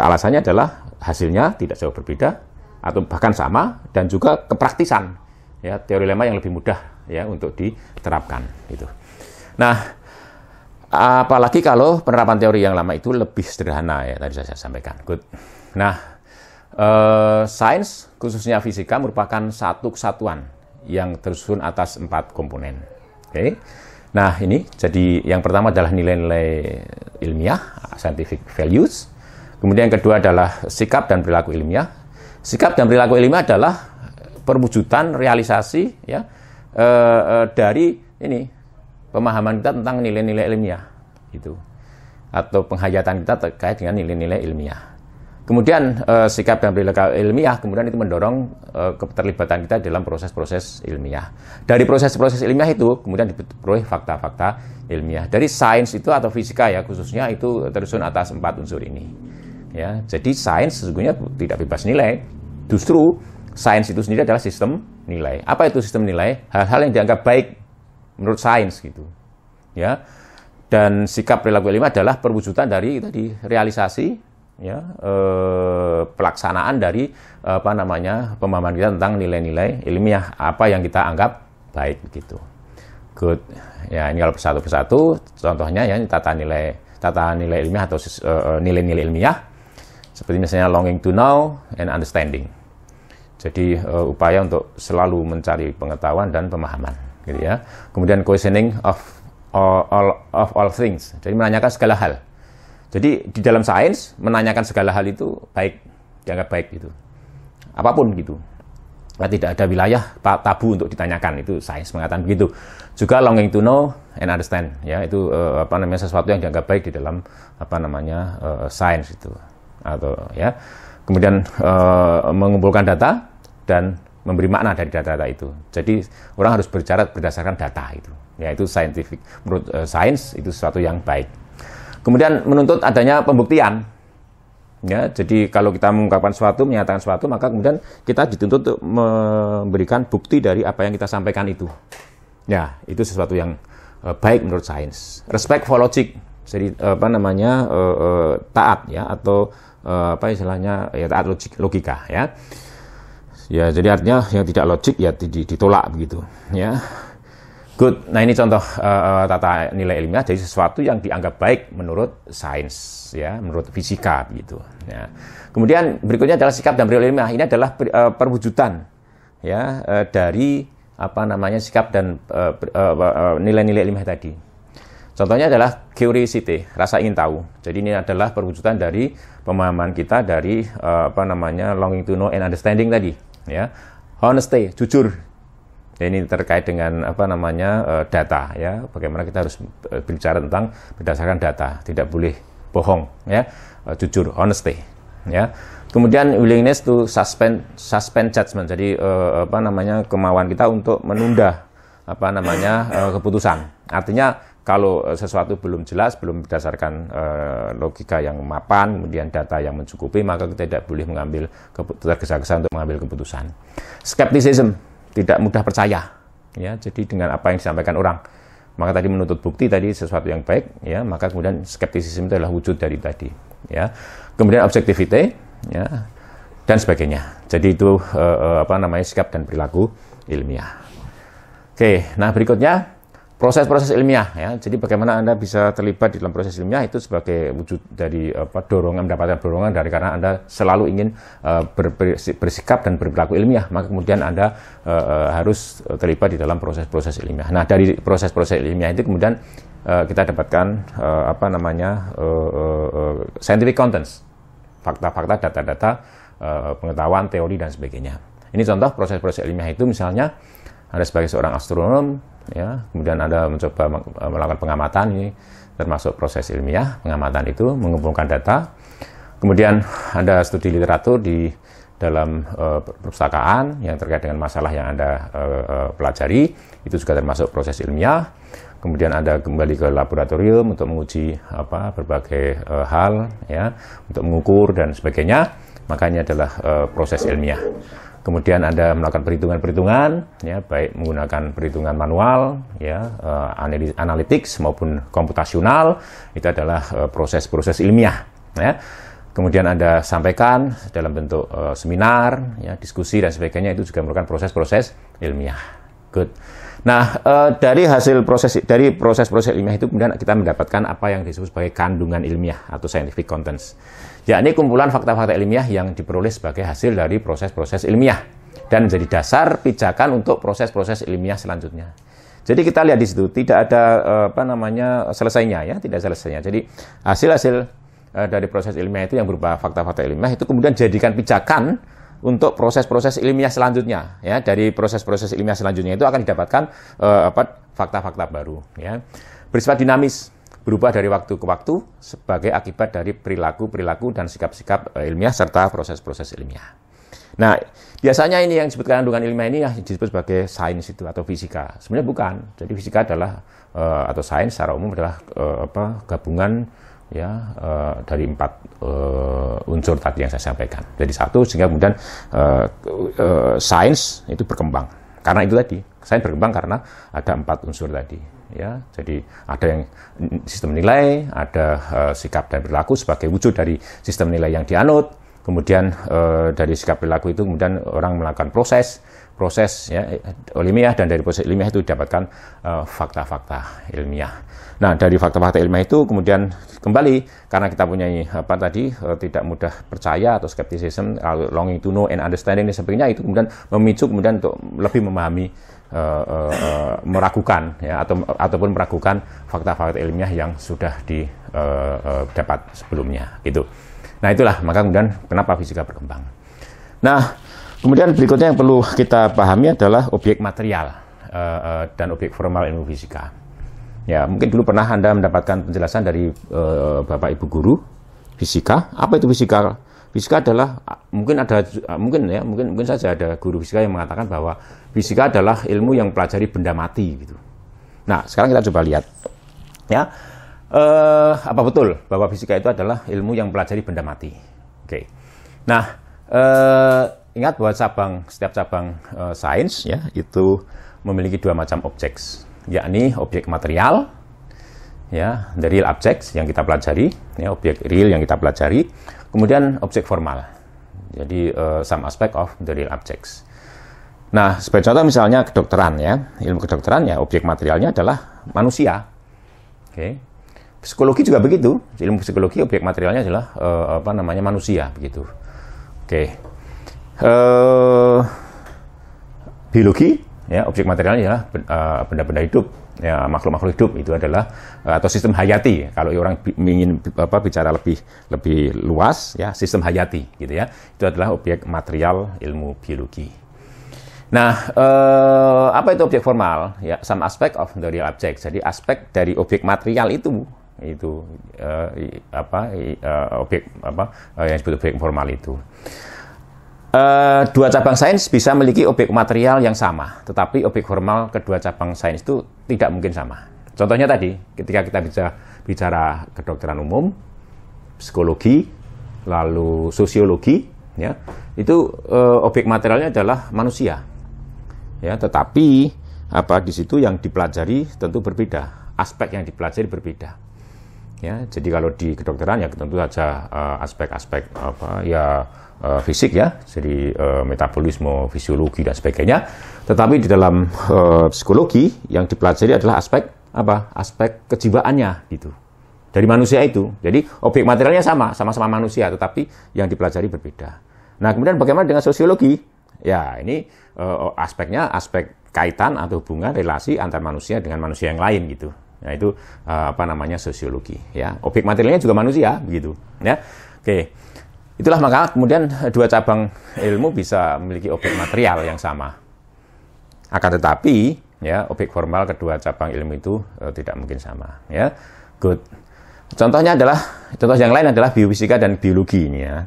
Alasannya adalah hasilnya tidak jauh berbeda atau bahkan sama, dan juga kepraktisan. Ya, teori lama yang lebih mudah ya untuk diterapkan. Gitu. Nah, apalagi kalau penerapan teori yang lama itu lebih sederhana ya, tadi saya sampaikan. Good. Nah, sains khususnya fisika merupakan satu kesatuan yang tersusun atas 4 komponen. Oke. Nah, ini jadi yang pertama adalah nilai-nilai ilmiah, scientific values. Kemudian yang kedua adalah sikap dan perilaku ilmiah. Sikap dan perilaku ilmiah adalah perwujudan realisasi ya dari ini pemahaman kita tentang nilai-nilai ilmiah itu, atau penghayatan kita terkait dengan nilai-nilai ilmiah. Kemudian sikap dan perilaku ilmiah kemudian itu mendorong keterlibatan kita dalam proses-proses ilmiah. Dari proses-proses ilmiah itu kemudian diperoleh fakta-fakta ilmiah. Dari sains itu atau fisika ya khususnya itu tersusun atas 4 unsur ini. Ya, jadi sains sesungguhnya tidak bebas nilai. Justru sains itu sendiri adalah sistem nilai. Apa itu sistem nilai? Hal-hal yang dianggap baik menurut sains gitu, ya. Dan sikap perilaku ilmiah adalah perwujudan dari tadi realisasi, ya, pelaksanaan dari pemahaman kita tentang nilai-nilai ilmiah apa yang kita anggap baik begitu. Good. Ya, ini kalau persatu-persatu, contohnya ya tata nilai ilmiah atau nilai-nilai ilmiah seperti misalnya longing to know and understanding. Jadi upaya untuk selalu mencari pengetahuan dan pemahaman. Gitu ya. Kemudian questioning of all things, jadi menanyakan segala hal. Jadi di dalam sains menanyakan segala hal itu baik, dianggap baik gitu, apapun gitu. Tidak ada wilayah tabu untuk ditanyakan, itu sains mengatakan begitu. Juga longing to know and understand, ya itu sesuatu yang dianggap baik di dalam sains itu, atau ya. Kemudian mengumpulkan data dan memberi makna dari data-data itu. Jadi orang harus berbicara berdasarkan data itu. Ya, itu scientific. Menurut sains itu sesuatu yang baik. Kemudian menuntut adanya pembuktian. Ya, jadi kalau kita mengungkapkan sesuatu, menyatakan sesuatu, maka kemudian kita dituntut untuk memberikan bukti dari apa yang kita sampaikan itu. Ya, itu sesuatu yang baik menurut sains. Respect for logic. Jadi taat ya, atau istilahnya ya taat logika ya. Ya, jadi artinya yang tidak logik ya ditolak begitu, ya. Good. Nah, ini contoh tata nilai ilmiah, jadi sesuatu yang dianggap baik menurut sains, ya, menurut fisika begitu. Ya. Kemudian berikutnya adalah sikap dan perilaku ilmiah. Ini adalah perwujudan, ya, dari sikap dan nilai-nilai ilmiah tadi. Contohnya adalah curiosity, rasa ingin tahu. Jadi ini adalah perwujudan dari pemahaman kita dari longing to know and understanding tadi. Ya, honesty, jujur. Ya, ini terkait dengan data, ya. Bagaimana kita harus bicara tentang berdasarkan data, tidak boleh bohong, ya. Jujur, honesty, ya. Kemudian willingness to suspend judgment. Jadi kemauan kita untuk menunda keputusan. Artinya kalau sesuatu belum jelas, belum berdasarkan logika yang mapan, kemudian data yang mencukupi, maka kita tidak boleh tergesa-gesa untuk mengambil keputusan. Skepticism, tidak mudah percaya, ya. Jadi dengan apa yang disampaikan orang, maka tadi menuntut bukti tadi sesuatu yang baik, ya. Maka kemudian skepticism itu adalah wujud dari tadi, ya. Kemudian objectivity, ya, dan sebagainya. Jadi itu sikap dan perilaku ilmiah. Oke, nah berikutnya proses-proses ilmiah, ya. Jadi bagaimana Anda bisa terlibat di dalam proses ilmiah itu sebagai wujud dari mendapatkan dorongan dari karena Anda selalu ingin bersikap dan berperilaku ilmiah, maka kemudian Anda harus terlibat di dalam proses-proses ilmiah. Nah, dari proses-proses ilmiah itu kemudian kita dapatkan scientific contents. fakta-fakta, data-data, pengetahuan, teori dan sebagainya. Ini contoh proses-proses ilmiah itu, misalnya Anda sebagai seorang astronom, ya, kemudian Anda mencoba melakukan pengamatan, ini termasuk proses ilmiah. Pengamatan itu mengumpulkan data, kemudian Anda studi literatur di dalam perpustakaan yang terkait dengan masalah yang Anda pelajari, itu juga termasuk proses ilmiah. Kemudian Anda kembali ke laboratorium untuk menguji berbagai hal, ya, untuk mengukur dan sebagainya. Maka ini adalah proses ilmiah. Kemudian Anda melakukan perhitungan-perhitungan, ya, baik menggunakan perhitungan manual, ya, analytics maupun komputasional. Itu adalah proses-proses ilmiah, ya. Kemudian Anda sampaikan dalam bentuk seminar, ya, diskusi dan sebagainya, itu juga merupakan proses-proses ilmiah. Good. Nah, dari proses-proses ilmiah itu kemudian kita mendapatkan apa yang disebut sebagai kandungan ilmiah atau scientific contents. Yakni kumpulan fakta-fakta ilmiah yang diperoleh sebagai hasil dari proses-proses ilmiah dan menjadi dasar pijakan untuk proses-proses ilmiah selanjutnya. Jadi kita lihat di situ tidak ada selesainya, ya, tidak selesainya. Jadi hasil-hasil dari proses ilmiah itu yang berupa fakta-fakta ilmiah itu kemudian jadikan pijakan untuk proses-proses ilmiah selanjutnya, ya. Dari proses-proses ilmiah selanjutnya itu akan didapatkan fakta-fakta baru, ya. Bersifat dinamis, berubah dari waktu ke waktu sebagai akibat dari perilaku-perilaku dan sikap-sikap ilmiah serta proses-proses ilmiah. Nah, biasanya ini yang disebut kandungan ilmiah ini yang disebut sebagai sains itu atau fisika. Sebenarnya bukan. Jadi fisika adalah atau sains secara umum adalah gabungan, ya, dari 4 unsur tadi yang saya sampaikan. Jadi satu, sehingga kemudian sains itu berkembang. Karena itu tadi, sains berkembang karena ada 4 unsur tadi, ya. Jadi ada yang sistem nilai, ada sikap dan perilaku sebagai wujud dari sistem nilai yang dianut. Kemudian dari sikap perilaku itu kemudian orang melakukan proses ya, ilmiah, dan dari proses ilmiah itu didapatkan fakta-fakta ilmiah. Nah, dari fakta-fakta ilmiah itu kemudian kembali karena kita punya tidak mudah percaya atau skepticism, longing to know and understanding dan sebagainya, itu kemudian memicu kemudian untuk lebih memahami, meragukan, ya, ataupun meragukan fakta-fakta ilmiah yang sudah didapat sebelumnya, gitu. Nah, itulah maka kemudian kenapa fisika berkembang. Nah, kemudian berikutnya yang perlu kita pahami adalah objek material dan objek formal ilmu fisika. Ya, mungkin dulu pernah Anda mendapatkan penjelasan dari Bapak Ibu guru fisika. Apa itu fisika? Fisika adalah mungkin saja ada guru fisika yang mengatakan bahwa fisika adalah ilmu yang mempelajari benda mati, gitu. Nah, sekarang kita coba lihat, ya. Apa betul bahwa fisika itu adalah ilmu yang mempelajari benda mati? Oke. Nah, ingat bahwa setiap cabang sains, ya, itu memiliki 2 macam objek, yakni objek material, ya, the real objects yang kita pelajari, ya, objek real yang kita pelajari, kemudian objek formal, jadi some aspect of the real objects. Nah, sebagai contoh misalnya kedokteran, ya, ilmu kedokteran, ya, objek materialnya adalah manusia. Oke. Psikologi juga begitu, ilmu psikologi objek materialnya adalah manusia, begitu. Oke. Biologi, ya, objek materialnya adalah benda-benda hidup, ya, makhluk-makhluk hidup, itu adalah atau sistem hayati. Kalau orang ingin bicara lebih luas, ya, sistem hayati, gitu, ya. Itu adalah objek material ilmu biologi. Nah, apa itu objek formal? Ya, some aspect of the real object. Jadi aspek dari objek material itu objek yang disebut objek formal itu. 2 cabang sains bisa memiliki objek material yang sama, tetapi objek formal kedua cabang sains itu tidak mungkin sama. Contohnya tadi, ketika kita bicara kedokteran umum, psikologi, lalu sosiologi, ya, itu objek materialnya adalah manusia, ya, tetapi di situ yang dipelajari tentu berbeda, aspek yang dipelajari berbeda. Ya, jadi kalau di kedokteran, ya, tentu saja aspek-aspek fisik, ya, jadi metabolisme, fisiologi dan sebagainya. Tetapi di dalam psikologi yang dipelajari adalah aspek kejiwaannya, gitu, dari manusia itu. Jadi objek materialnya sama-sama manusia, tetapi yang dipelajari berbeda. Nah, kemudian bagaimana dengan sosiologi? Ya, ini aspeknya aspek kaitan atau hubungan relasi antar manusia dengan manusia yang lain, gitu. Nah, itu sosiologi, ya. Objek materialnya juga manusia, begitu, ya. Oke. Itulah maka kemudian dua cabang ilmu bisa memiliki objek material yang sama. Akan tetapi, ya, objek formal kedua cabang ilmu itu tidak mungkin sama. Ya, good. Contoh yang lain adalah biofisika dan biologi ini ya.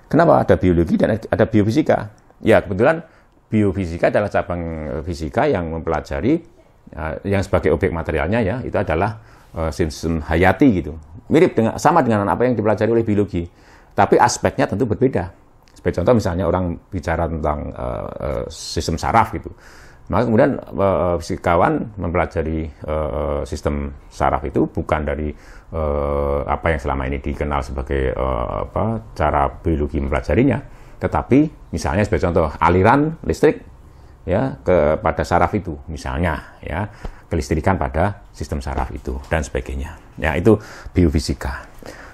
Kenapa ada biologi dan ada biofisika? Ya, kebetulan biofisika adalah cabang fisika yang mempelajari yang sebagai objek materialnya ya itu adalah sistem hayati gitu. Mirip sama dengan apa yang dipelajari oleh biologi. Tapi aspeknya tentu berbeda. Sebagai contoh misalnya orang bicara tentang sistem saraf gitu. Maka kemudian fisikawan mempelajari sistem saraf itu bukan dari apa yang selama ini dikenal sebagai cara biologi mempelajarinya, tetapi misalnya sebagai contoh aliran listrik ya kepada saraf itu misalnya ya kelistrikan pada sistem saraf itu dan sebagainya. Ya itu biofisika.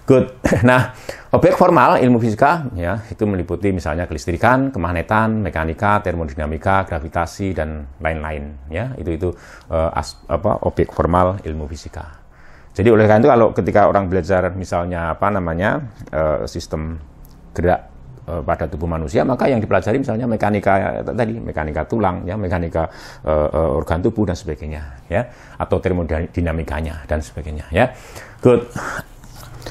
Good. Nah, objek formal ilmu fisika ya itu meliputi misalnya kelistrikan, kemagnetan, mekanika, termodinamika, gravitasi dan lain-lain ya. Itu objek formal ilmu fisika. Jadi oleh karena itu kalau ketika orang belajar misalnya sistem gerak pada tubuh manusia, maka yang dipelajari misalnya mekanika tadi, mekanika tulang ya, mekanika organ tubuh dan sebagainya ya, atau termodinamikanya dan sebagainya ya. Good.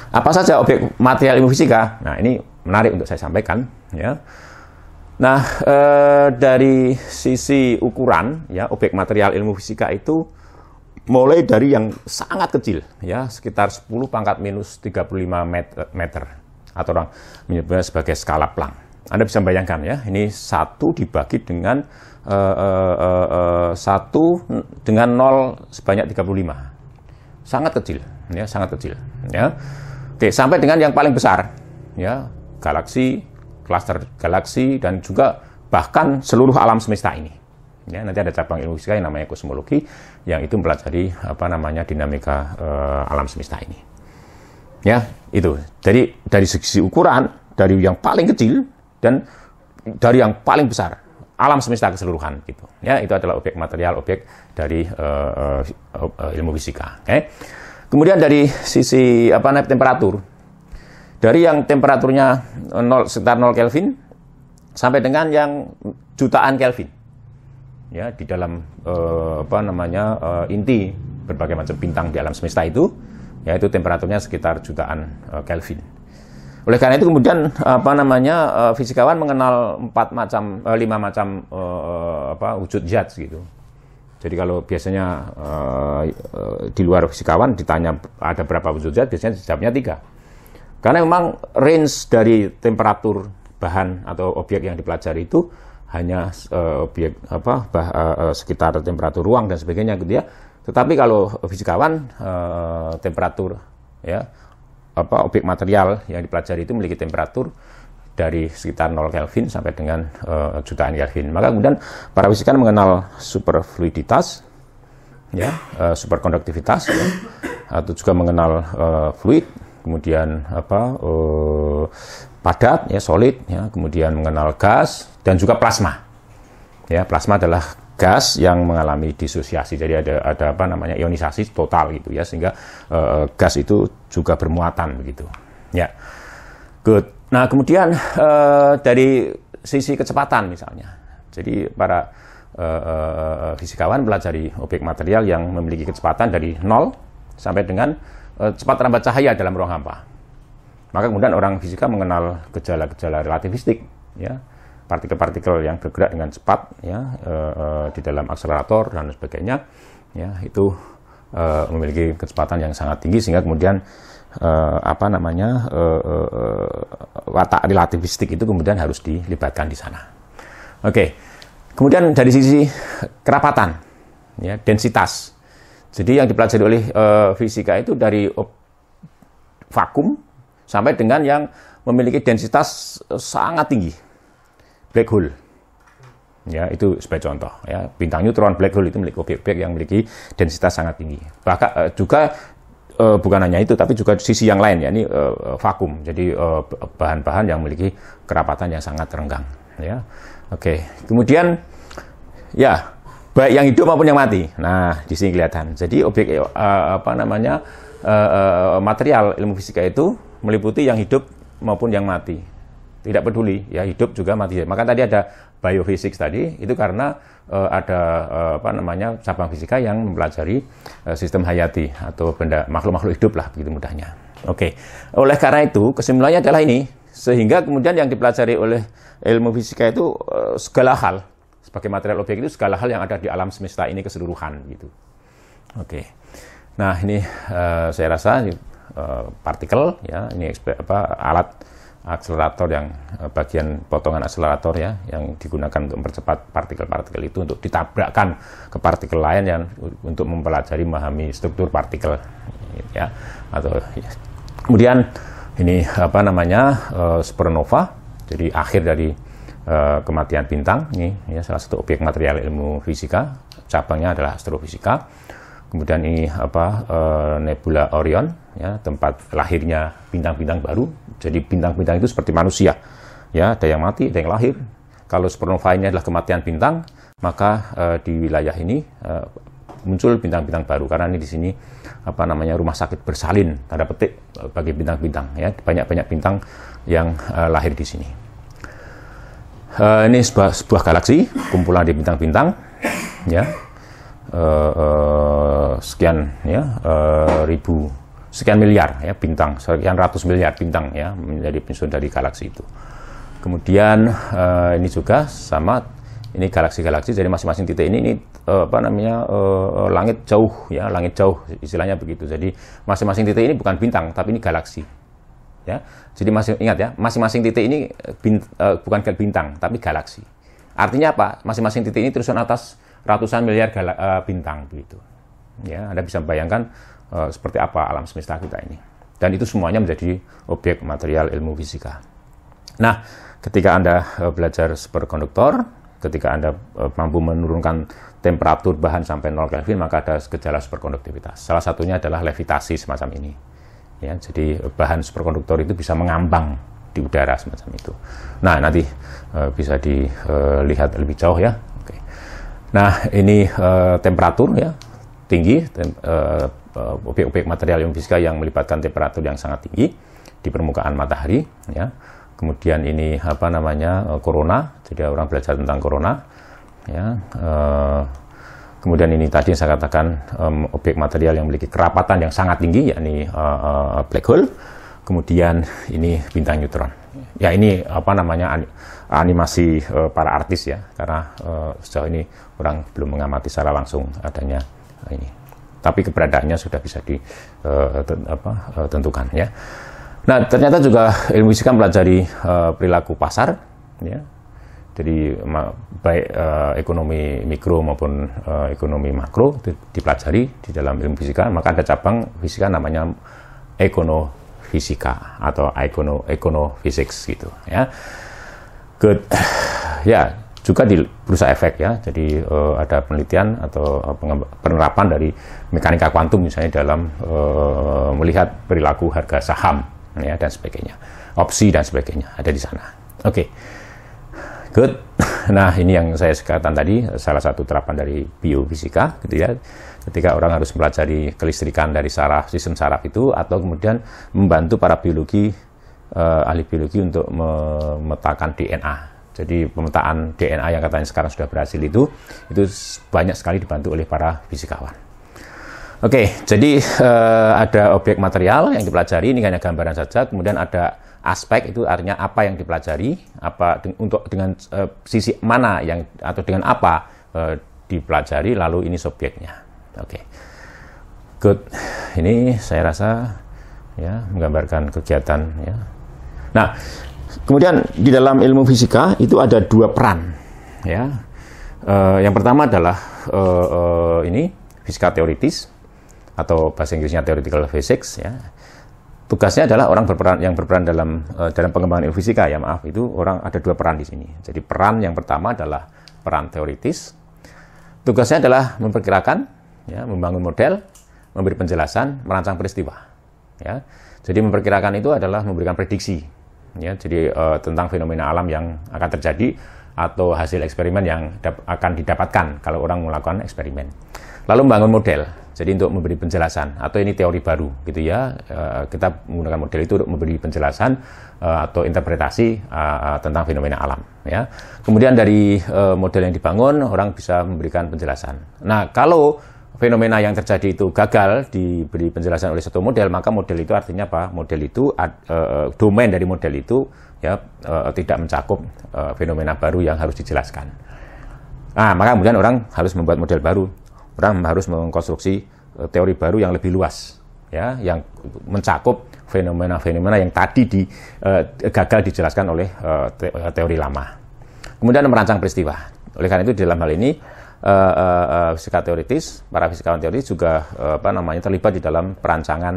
Apa saja objek material ilmu fisika? Nah, ini menarik untuk saya sampaikan ya. Nah, dari sisi ukuran ya, objek material ilmu fisika itu mulai dari yang sangat kecil ya, sekitar 10 pangkat minus 35 meter atau orang menyebutnya sebagai skala Planck. Anda bisa bayangkan ya, ini 1 dibagi dengan 1 dengan 0 sebanyak 35. Sangat kecil ya, sangat kecil ya. Oke, sampai dengan yang paling besar ya, galaksi, klaster galaksi dan juga bahkan seluruh alam semesta ini. Ya, nanti ada cabang ilmu fisika yang namanya kosmologi yang itu mempelajari dinamika alam semesta ini. Ya, itu. Jadi dari segi ukuran dari yang paling kecil dan dari yang paling besar, alam semesta keseluruhan gitu. Ya, itu adalah objek material, objek dari ilmu fisika. Oke. Kemudian dari sisi temperatur, dari yang temperaturnya sekitar 0 Kelvin sampai dengan yang jutaan Kelvin, ya di dalam inti berbagai macam bintang di alam semesta itu, yaitu temperaturnya sekitar jutaan Kelvin. Oleh karena itu kemudian fisikawan mengenal 5 macam wujud zat gitu. Jadi kalau biasanya di luar fisikawan ditanya ada berapa wujud zat, biasanya jawabnya 3. Karena memang range dari temperatur bahan atau objek yang dipelajari itu hanya sekitar temperatur ruang dan sebagainya gitu ya. Tetapi kalau fisikawan temperatur ya objek material yang dipelajari itu memiliki temperatur dari sekitar 0 Kelvin sampai dengan jutaan Kelvin. Maka kemudian para fisikawan mengenal superfluiditas, ya, superkonduktivitas, ya, atau juga mengenal fluid, kemudian padat, ya, solid, ya, kemudian mengenal gas dan juga plasma. Ya, plasma adalah gas yang mengalami disosiasi, jadi ada ionisasi total gitu ya, sehingga gas itu juga bermuatan begitu. Ya, good. Nah, kemudian dari sisi kecepatan misalnya, jadi para fisikawan pelajari objek material yang memiliki kecepatan dari 0 sampai dengan cepat rambat cahaya dalam ruang hampa. Maka kemudian orang fisika mengenal gejala-gejala relativistik, ya, partikel-partikel yang bergerak dengan cepat, ya, di dalam akselerator dan sebagainya, ya, itu memiliki kecepatan yang sangat tinggi sehingga kemudian watak relativistik itu kemudian harus dilibatkan di sana. Oke. Kemudian dari sisi kerapatan, ya, densitas. Jadi yang dipelajari oleh fisika itu dari vakum sampai dengan yang memiliki densitas sangat tinggi, black hole. Ya, itu sebagai contoh. Ya, bintang neutron, black hole itu memiliki objek-objek yang memiliki densitas sangat tinggi. Bahkan juga bukan hanya itu, tapi juga sisi yang lain, ya, ini vakum. Jadi bahan-bahan yang memiliki kerapatan yang sangat renggang. Ya, oke. Kemudian, ya, baik yang hidup maupun yang mati. Nah, di sini kelihatan. Jadi objek material ilmu fisika itu meliputi yang hidup maupun yang mati. Tidak peduli, ya hidup juga mati. Maka tadi ada biophysics tadi, itu karena ada cabang fisika yang mempelajari sistem hayati atau benda makhluk-makhluk hidup lah, begitu mudahnya. Oke, oleh karena itu kesimpulannya adalah ini, sehingga kemudian yang dipelajari oleh ilmu fisika itu segala hal, sebagai material objek itu segala hal yang ada di alam semesta ini keseluruhan gitu. Oke, nah ini saya rasa partikel, ya ini alat akselerator yang bagian potongan akselerator ya yang digunakan untuk mempercepat partikel-partikel itu untuk ditabrakkan ke partikel lain yang untuk mempelajari memahami struktur partikel ya atau ya. Kemudian ini supernova, jadi akhir dari kematian bintang ini ya, salah satu objek material ilmu fisika, cabangnya adalah astrofisika. Kemudian ini nebula Orion, ya, tempat lahirnya bintang-bintang baru. Jadi bintang-bintang itu seperti manusia, ya, ada yang mati, ada yang lahir. Kalau supernova ini adalah kematian bintang, maka di wilayah ini muncul bintang-bintang baru. Karena ini di sini rumah sakit bersalin, tanda petik bagi bintang-bintang, ya, banyak-banyak bintang yang lahir di sini. Ini sebuah galaksi, kumpulan di bintang-bintang, ya. Sekian miliar ya bintang, sekian ratus miliar bintang ya menjadi penyusun dari galaksi itu. Kemudian ini juga sama, ini galaksi-galaksi, jadi masing-masing titik ini langit jauh ya, langit jauh istilahnya begitu. Jadi masing-masing titik ini bukan bintang tapi ini galaksi. Ya. Jadi ingat ya, masing-masing titik ini bukan bintang tapi galaksi. Artinya apa? Masing-masing titik ini terusan atas ratusan miliar bintang begitu. Ya, Anda bisa bayangkan seperti apa alam semesta kita ini. Dan itu semuanya menjadi objek material ilmu fisika. Nah, ketika Anda belajar superkonduktor, ketika Anda mampu menurunkan temperatur bahan sampai 0 Kelvin, maka ada gejala superkonduktivitas. Salah satunya adalah levitasi semacam ini. Ya, jadi bahan superkonduktor itu bisa mengambang di udara semacam itu. Nah, nanti bisa dilihat lebih jauh ya. Nah, ini temperatur ya, tinggi, objek-objek material ilmu fisika yang melibatkan temperatur yang sangat tinggi di permukaan matahari ya. Kemudian ini corona, jadi orang belajar tentang corona ya. Kemudian ini tadi saya katakan objek material yang memiliki kerapatan yang sangat tinggi, yakni black hole. Kemudian ini bintang neutron. Ya, ini animasi para artis ya, karena sejauh ini orang belum mengamati secara langsung adanya ini. Tapi keberadaannya sudah bisa ditentukan ya. Nah, ternyata juga ilmu fisika mempelajari perilaku pasar ya. Jadi baik ekonomi mikro maupun ekonomi makro itu dipelajari di dalam ilmu fisika. Maka ada cabang fisika namanya ekonomisika atau econophysics gitu ya. Ya, juga di bursa efek ya. Jadi ada penelitian atau penerapan dari mekanika kuantum misalnya dalam melihat perilaku harga saham ya dan sebagainya, opsi dan sebagainya ada di sana. Oke. Good. Nah, ini yang saya katakan tadi, salah satu terapan dari biofisika gitu ya. Ketika orang harus mempelajari kelistrikan dari sistem saraf itu, atau kemudian membantu para ahli biologi untuk memetakan DNA. Jadi pemetaan DNA yang katanya sekarang sudah berhasil itu banyak sekali dibantu oleh para fisikawan. Oke, jadi ada objek material yang dipelajari, ini hanya gambaran saja. Kemudian ada aspek, itu artinya apa yang dipelajari, dengan sisi mana yang atau dengan apa dipelajari, lalu ini subjeknya. Oke, good. Ini saya rasa ya menggambarkan kegiatan ya. Nah, kemudian di dalam ilmu fisika itu ada dua peran ya. Yang pertama adalah ini fisika teoritis atau bahasa Inggrisnya theoretical physics ya. Tugasnya adalah orang yang berperan dalam pengembangan ilmu fisika ya, itu orang ada dua peran di sini. Jadi peran yang pertama adalah peran teoritis. Tugasnya adalah memperkirakan ya, membangun model, memberi penjelasan, merancang peristiwa ya. Jadi memperkirakan itu adalah memberikan prediksi ya, jadi tentang fenomena alam yang akan terjadi atau hasil eksperimen yang akan didapatkan kalau orang melakukan eksperimen. Lalu membangun model. Jadi untuk memberi penjelasan, atau ini teori baru gitu ya, kita menggunakan model itu untuk memberi penjelasan atau interpretasi tentang fenomena alam ya. Kemudian dari model yang dibangun, orang bisa memberikan penjelasan. Nah, kalau fenomena yang terjadi itu gagal diberi penjelasan oleh satu model, maka model itu artinya apa? Model itu, domain dari model itu ya tidak mencakup fenomena baru yang harus dijelaskan. Nah, maka kemudian orang harus membuat model baru. Orang harus mengkonstruksi teori baru yang lebih luas, ya, yang mencakup fenomena-fenomena yang tadi gagal dijelaskan oleh teori lama. Kemudian merancang peristiwa. Oleh karena itu dalam hal ini fisika teoritis, para fisikawan teoritis juga terlibat di dalam perancangan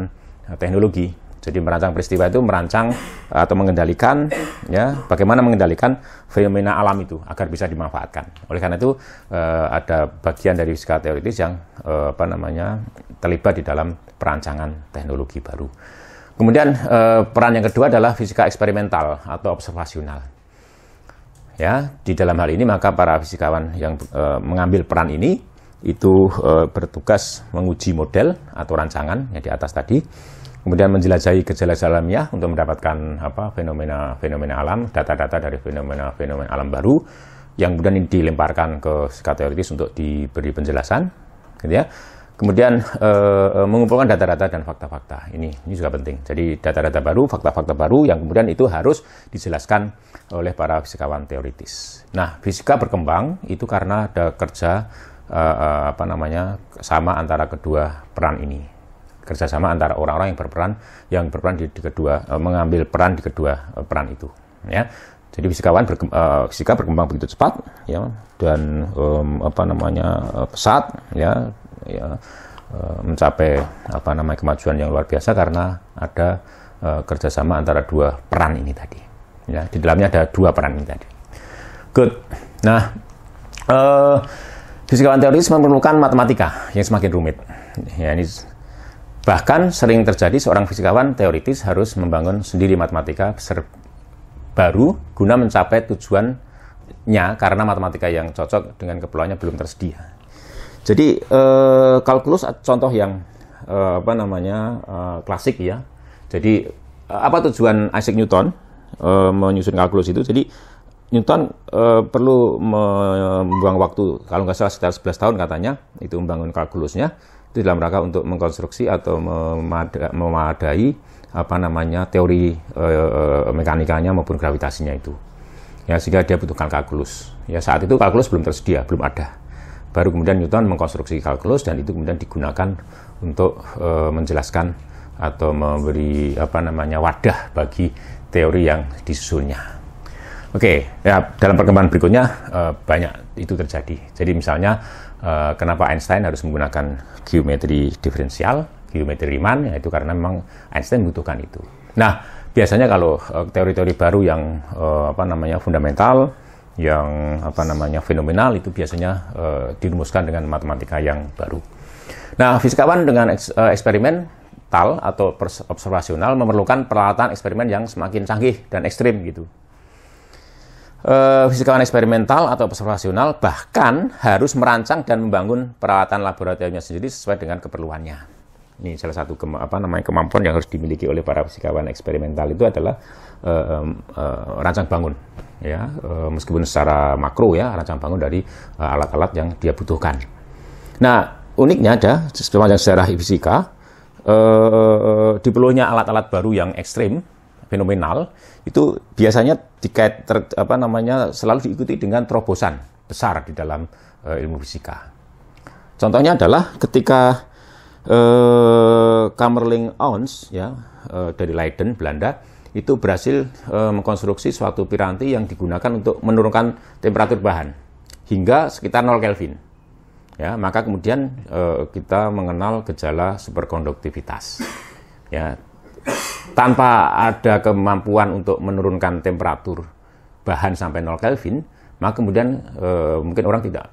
teknologi. Jadi merancang peristiwa itu merancang atau mengendalikan, ya, bagaimana mengendalikan fenomena alam itu agar bisa dimanfaatkan. Oleh karena itu ada bagian dari fisika teoritis yang terlibat di dalam perancangan teknologi baru. Kemudian peran yang kedua adalah fisika eksperimental atau observasional. Ya, di dalam hal ini maka para fisikawan yang mengambil peran ini itu bertugas menguji model atau rancangan yang di atas tadi. Kemudian menjelajahi gejala alamiah untuk mendapatkan fenomena alam, data-data dari fenomena alam baru yang kemudian dilemparkan ke fisika teoritis untuk diberi penjelasan, gitu ya. Kemudian mengumpulkan data-data dan fakta-fakta. Ini juga penting. Jadi data-data baru, fakta-fakta baru yang kemudian itu harus dijelaskan oleh para fisikawan teoritis. Nah, fisika berkembang itu karena ada kerja sama antara kedua peran ini. Kerjasama antara orang-orang yang berperan di kedua, mengambil peran di kedua peran itu, ya. Jadi fisika berkembang begitu cepat, ya, dan pesat, ya, mencapai kemajuan yang luar biasa karena ada kerjasama antara dua peran ini tadi, ya. Di dalamnya ada dua peran ini tadi. Good. Nah, fisikawan teoritis memerlukan matematika yang semakin rumit, ya. Ini bahkan sering terjadi seorang fisikawan teoritis harus membangun sendiri matematika baru guna mencapai tujuannya karena matematika yang cocok dengan keperluannya belum tersedia. Jadi kalkulus contoh yang klasik ya. Jadi apa tujuan Isaac Newton menyusun kalkulus itu? Jadi Newton perlu membuang waktu, kalau nggak salah sekitar 11 tahun katanya, itu membangun kalkulusnya. Itu dalam rangka untuk mengkonstruksi atau memadai teori mekanikanya maupun gravitasinya itu. Ya, sehingga dia butuhkan kalkulus. Ya, saat itu kalkulus belum tersedia, belum ada. Baru kemudian Newton mengkonstruksi kalkulus dan itu kemudian digunakan untuk menjelaskan atau memberi wadah bagi teori yang disusunnya. Oke, ya, dalam perkembangan berikutnya banyak itu terjadi. Jadi misalnya kenapa Einstein harus menggunakan geometri diferensial, geometri Riemann, yaitu karena memang Einstein membutuhkan itu. Nah, biasanya kalau teori-teori baru yang fundamental, yang fenomenal itu biasanya dirumuskan dengan matematika yang baru. Nah, fisikawan dengan eksperimental atau observasional memerlukan peralatan eksperimen yang semakin canggih dan ekstrim gitu. Fisikawan eksperimental atau observasional bahkan harus merancang dan membangun peralatan laboratoriumnya sendiri sesuai dengan keperluannya. Ini salah satu kemampuan yang harus dimiliki oleh para fisikawan eksperimental itu adalah rancang bangun, ya, meskipun secara makro ya, rancang bangun dari alat-alat yang dia butuhkan. Nah, uniknya ada sepanjang sejarah fisika diperlunya alat-alat baru yang ekstrim, fenomenal, itu biasanya selalu diikuti dengan terobosan besar di dalam ilmu fisika. Contohnya adalah ketika Kamerlingh Onnes, ya, dari Leiden, Belanda, itu berhasil mengkonstruksi suatu piranti yang digunakan untuk menurunkan temperatur bahan hingga sekitar 0 Kelvin. Ya, maka kemudian kita mengenal gejala superkonduktivitas. Ya, tanpa ada kemampuan untuk menurunkan temperatur bahan sampai 0 Kelvin, maka kemudian mungkin orang tidak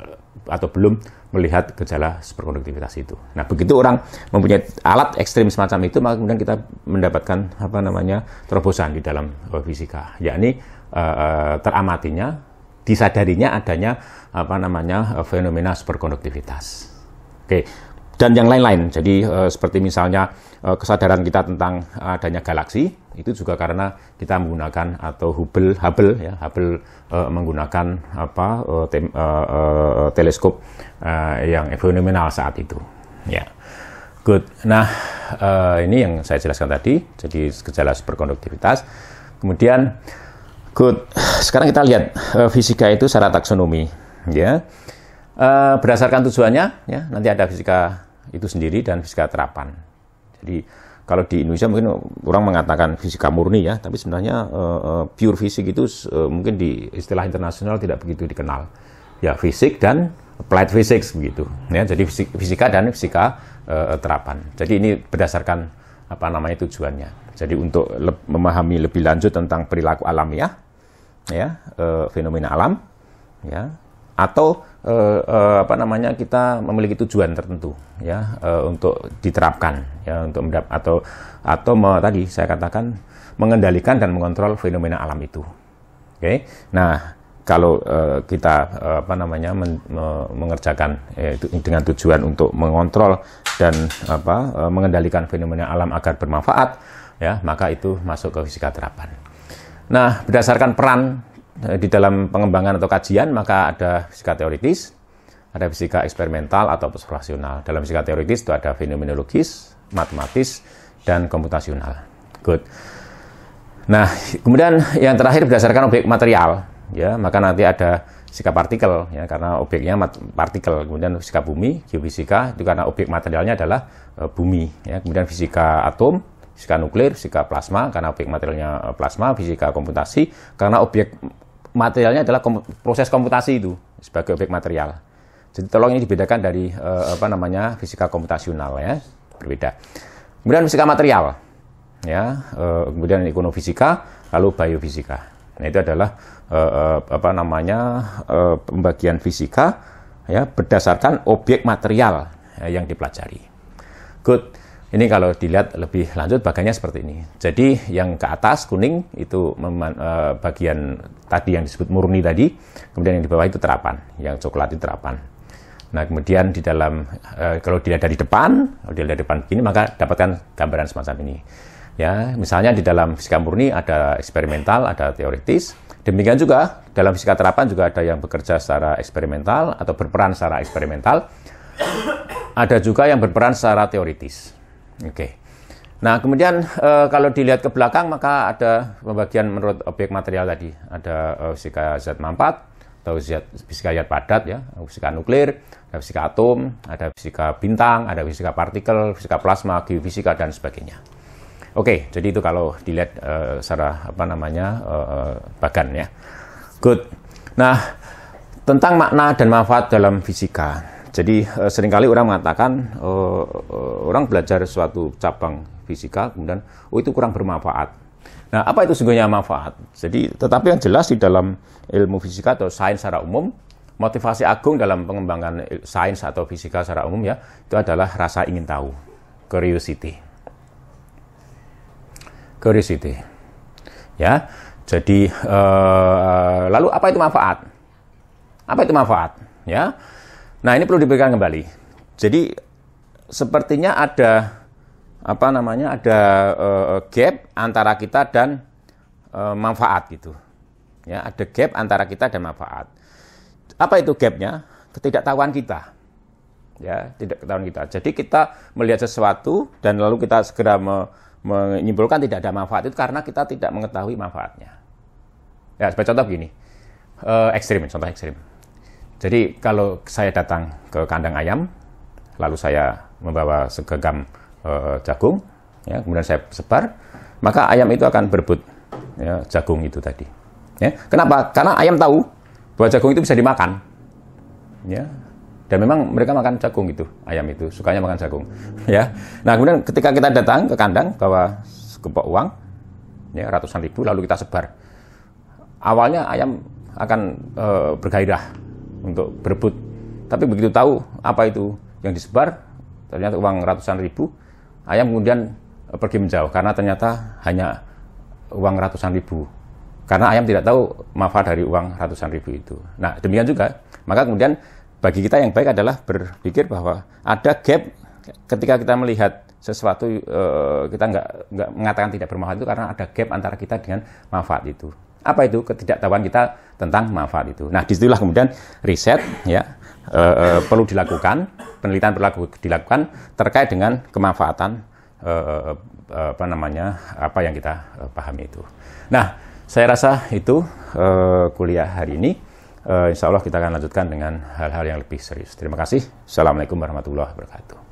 atau belum melihat gejala superkonduktivitas itu. Nah, begitu orang mempunyai alat ekstrim semacam itu, maka kemudian kita mendapatkan terobosan di dalam fisika, yakni teramatinya, disadarinya adanya fenomena superkonduktivitas. Oke. dan yang lain-lain. Jadi seperti misalnya kesadaran kita tentang adanya galaksi itu juga karena kita menggunakan atau Hubble menggunakan teleskop yang fenomenal saat itu. Ya, good. Nah, ini yang saya jelaskan tadi. Jadi gejala superkonduktivitas. Kemudian, good. Sekarang kita lihat fisika itu secara taksonomi. Ya, berdasarkan tujuannya, ya nanti ada fisika itu sendiri dan fisika terapan. Jadi kalau di Indonesia mungkin orang mengatakan fisika murni ya, tapi sebenarnya pure fisik itu mungkin di istilah internasional tidak begitu dikenal. Ya, fisik dan applied physics begitu. Ya, jadi fisika dan fisika terapan. Jadi ini berdasarkan tujuannya. Jadi untuk memahami lebih lanjut tentang perilaku alamiah, ya, fenomena alam, ya, atau kita memiliki tujuan tertentu ya untuk diterapkan ya untuk tadi saya katakan mengendalikan dan mengontrol fenomena alam itu. Oke. Nah, kalau kita mengerjakan itu dengan tujuan untuk mengontrol dan mengendalikan fenomena alam agar bermanfaat ya, maka itu masuk ke fisika terapan. Nah, berdasarkan peran di dalam pengembangan atau kajian, maka ada fisika teoritis, ada fisika eksperimental atau observasional. Dalam fisika teoritis itu ada fenomenologis, matematis, dan komputasional. Good. Nah, kemudian yang terakhir berdasarkan objek material, ya, maka nanti ada fisika partikel, ya, karena objeknya partikel. Kemudian fisika bumi, geofisika itu karena objek materialnya adalah bumi. Ya. Kemudian fisika atom, fisika nuklir, fisika plasma karena objek materialnya plasma, fisika komputasi karena objek materialnya adalah proses komputasi itu sebagai objek material. Jadi tolong ini dibedakan dari fisika komputasional ya, berbeda. Kemudian fisika material, ya, kemudian ekonomifisika, lalu biofisika. Nah, itu adalah pembagian fisika ya berdasarkan objek material yang dipelajari. Good. Ini kalau dilihat lebih lanjut bagiannya seperti ini. Jadi yang ke atas kuning itu bagian tadi yang disebut murni tadi, kemudian yang di bawah itu terapan, yang coklat itu terapan. Nah, kemudian di dalam kalau dilihat dari depan, begini maka dapatkan gambaran semacam ini. Ya, misalnya di dalam fisika murni ada eksperimental, ada teoritis. Demikian juga dalam fisika terapan juga ada yang bekerja secara eksperimental atau berperan secara eksperimental. Ada juga yang berperan secara teoritis. Oke. Nah, kemudian kalau dilihat ke belakang maka ada pembagian menurut objek material tadi. Ada fisika zat mampat atau fisika zat padat ya, fisika nuklir, ada fisika atom, ada fisika bintang, ada fisika partikel, fisika plasma, geofisika dan sebagainya. Oke, jadi itu kalau dilihat secara bagan ya. Good. Nah, tentang makna dan manfaat dalam fisika. Jadi seringkali orang mengatakan orang belajar suatu cabang fisika kemudian itu kurang bermanfaat. Nah, apa itu sesungguhnya manfaat? Jadi tetapi yang jelas di dalam ilmu fisika atau sains secara umum, motivasi agung dalam pengembangan sains atau fisika secara umum ya, itu adalah rasa ingin tahu, curiosity. Curiosity. Ya. Jadi lalu apa itu manfaat? Apa itu manfaat? Ya. Nah, ini perlu diberikan kembali. Jadi sepertinya ada gap antara kita dan manfaat gitu. Ya, ada gap antara kita dan manfaat. Apa itu gapnya? Ketidaktahuan kita. Ya, ketidaktahuan kita. Jadi kita melihat sesuatu dan lalu kita segera menyimpulkan tidak ada manfaat itu karena kita tidak mengetahui manfaatnya. Ya, sebagai contoh begini. Contoh ekstrim. Jadi kalau saya datang ke kandang ayam, lalu saya membawa segenggam jagung, ya, kemudian saya sebar, maka ayam itu akan berebut ya, jagung itu tadi. Ya. Kenapa? Karena ayam tahu bahwa jagung itu bisa dimakan. Ya. Dan memang mereka makan jagung itu, ayam itu sukanya makan jagung. Ya. Nah, kemudian ketika kita datang ke kandang bawa segepok uang, ya, ratusan ribu, lalu kita sebar. Awalnya ayam akan bergairah untuk berebut. Tapi begitu tahu apa itu yang disebar, ternyata uang ratusan ribu, ayam kemudian pergi menjauh karena ternyata hanya uang ratusan ribu. Karena ayam tidak tahu manfaat dari uang ratusan ribu itu. Nah, demikian juga, maka kemudian bagi kita yang baik adalah berpikir bahwa ada gap ketika kita melihat sesuatu, kita nggak mengatakan tidak bermanfaat itu karena ada gap antara kita dengan manfaat itu. Apa itu? Ketidaktahuan kita tentang manfaat itu. Nah, disitulah kemudian riset ya perlu dilakukan, penelitian perlu dilakukan terkait dengan kemanfaatan apa yang kita pahami itu. Nah, saya rasa itu kuliah hari ini. Insya Allah kita akan lanjutkan dengan hal-hal yang lebih serius. Terima kasih. Assalamualaikum warahmatullahi wabarakatuh.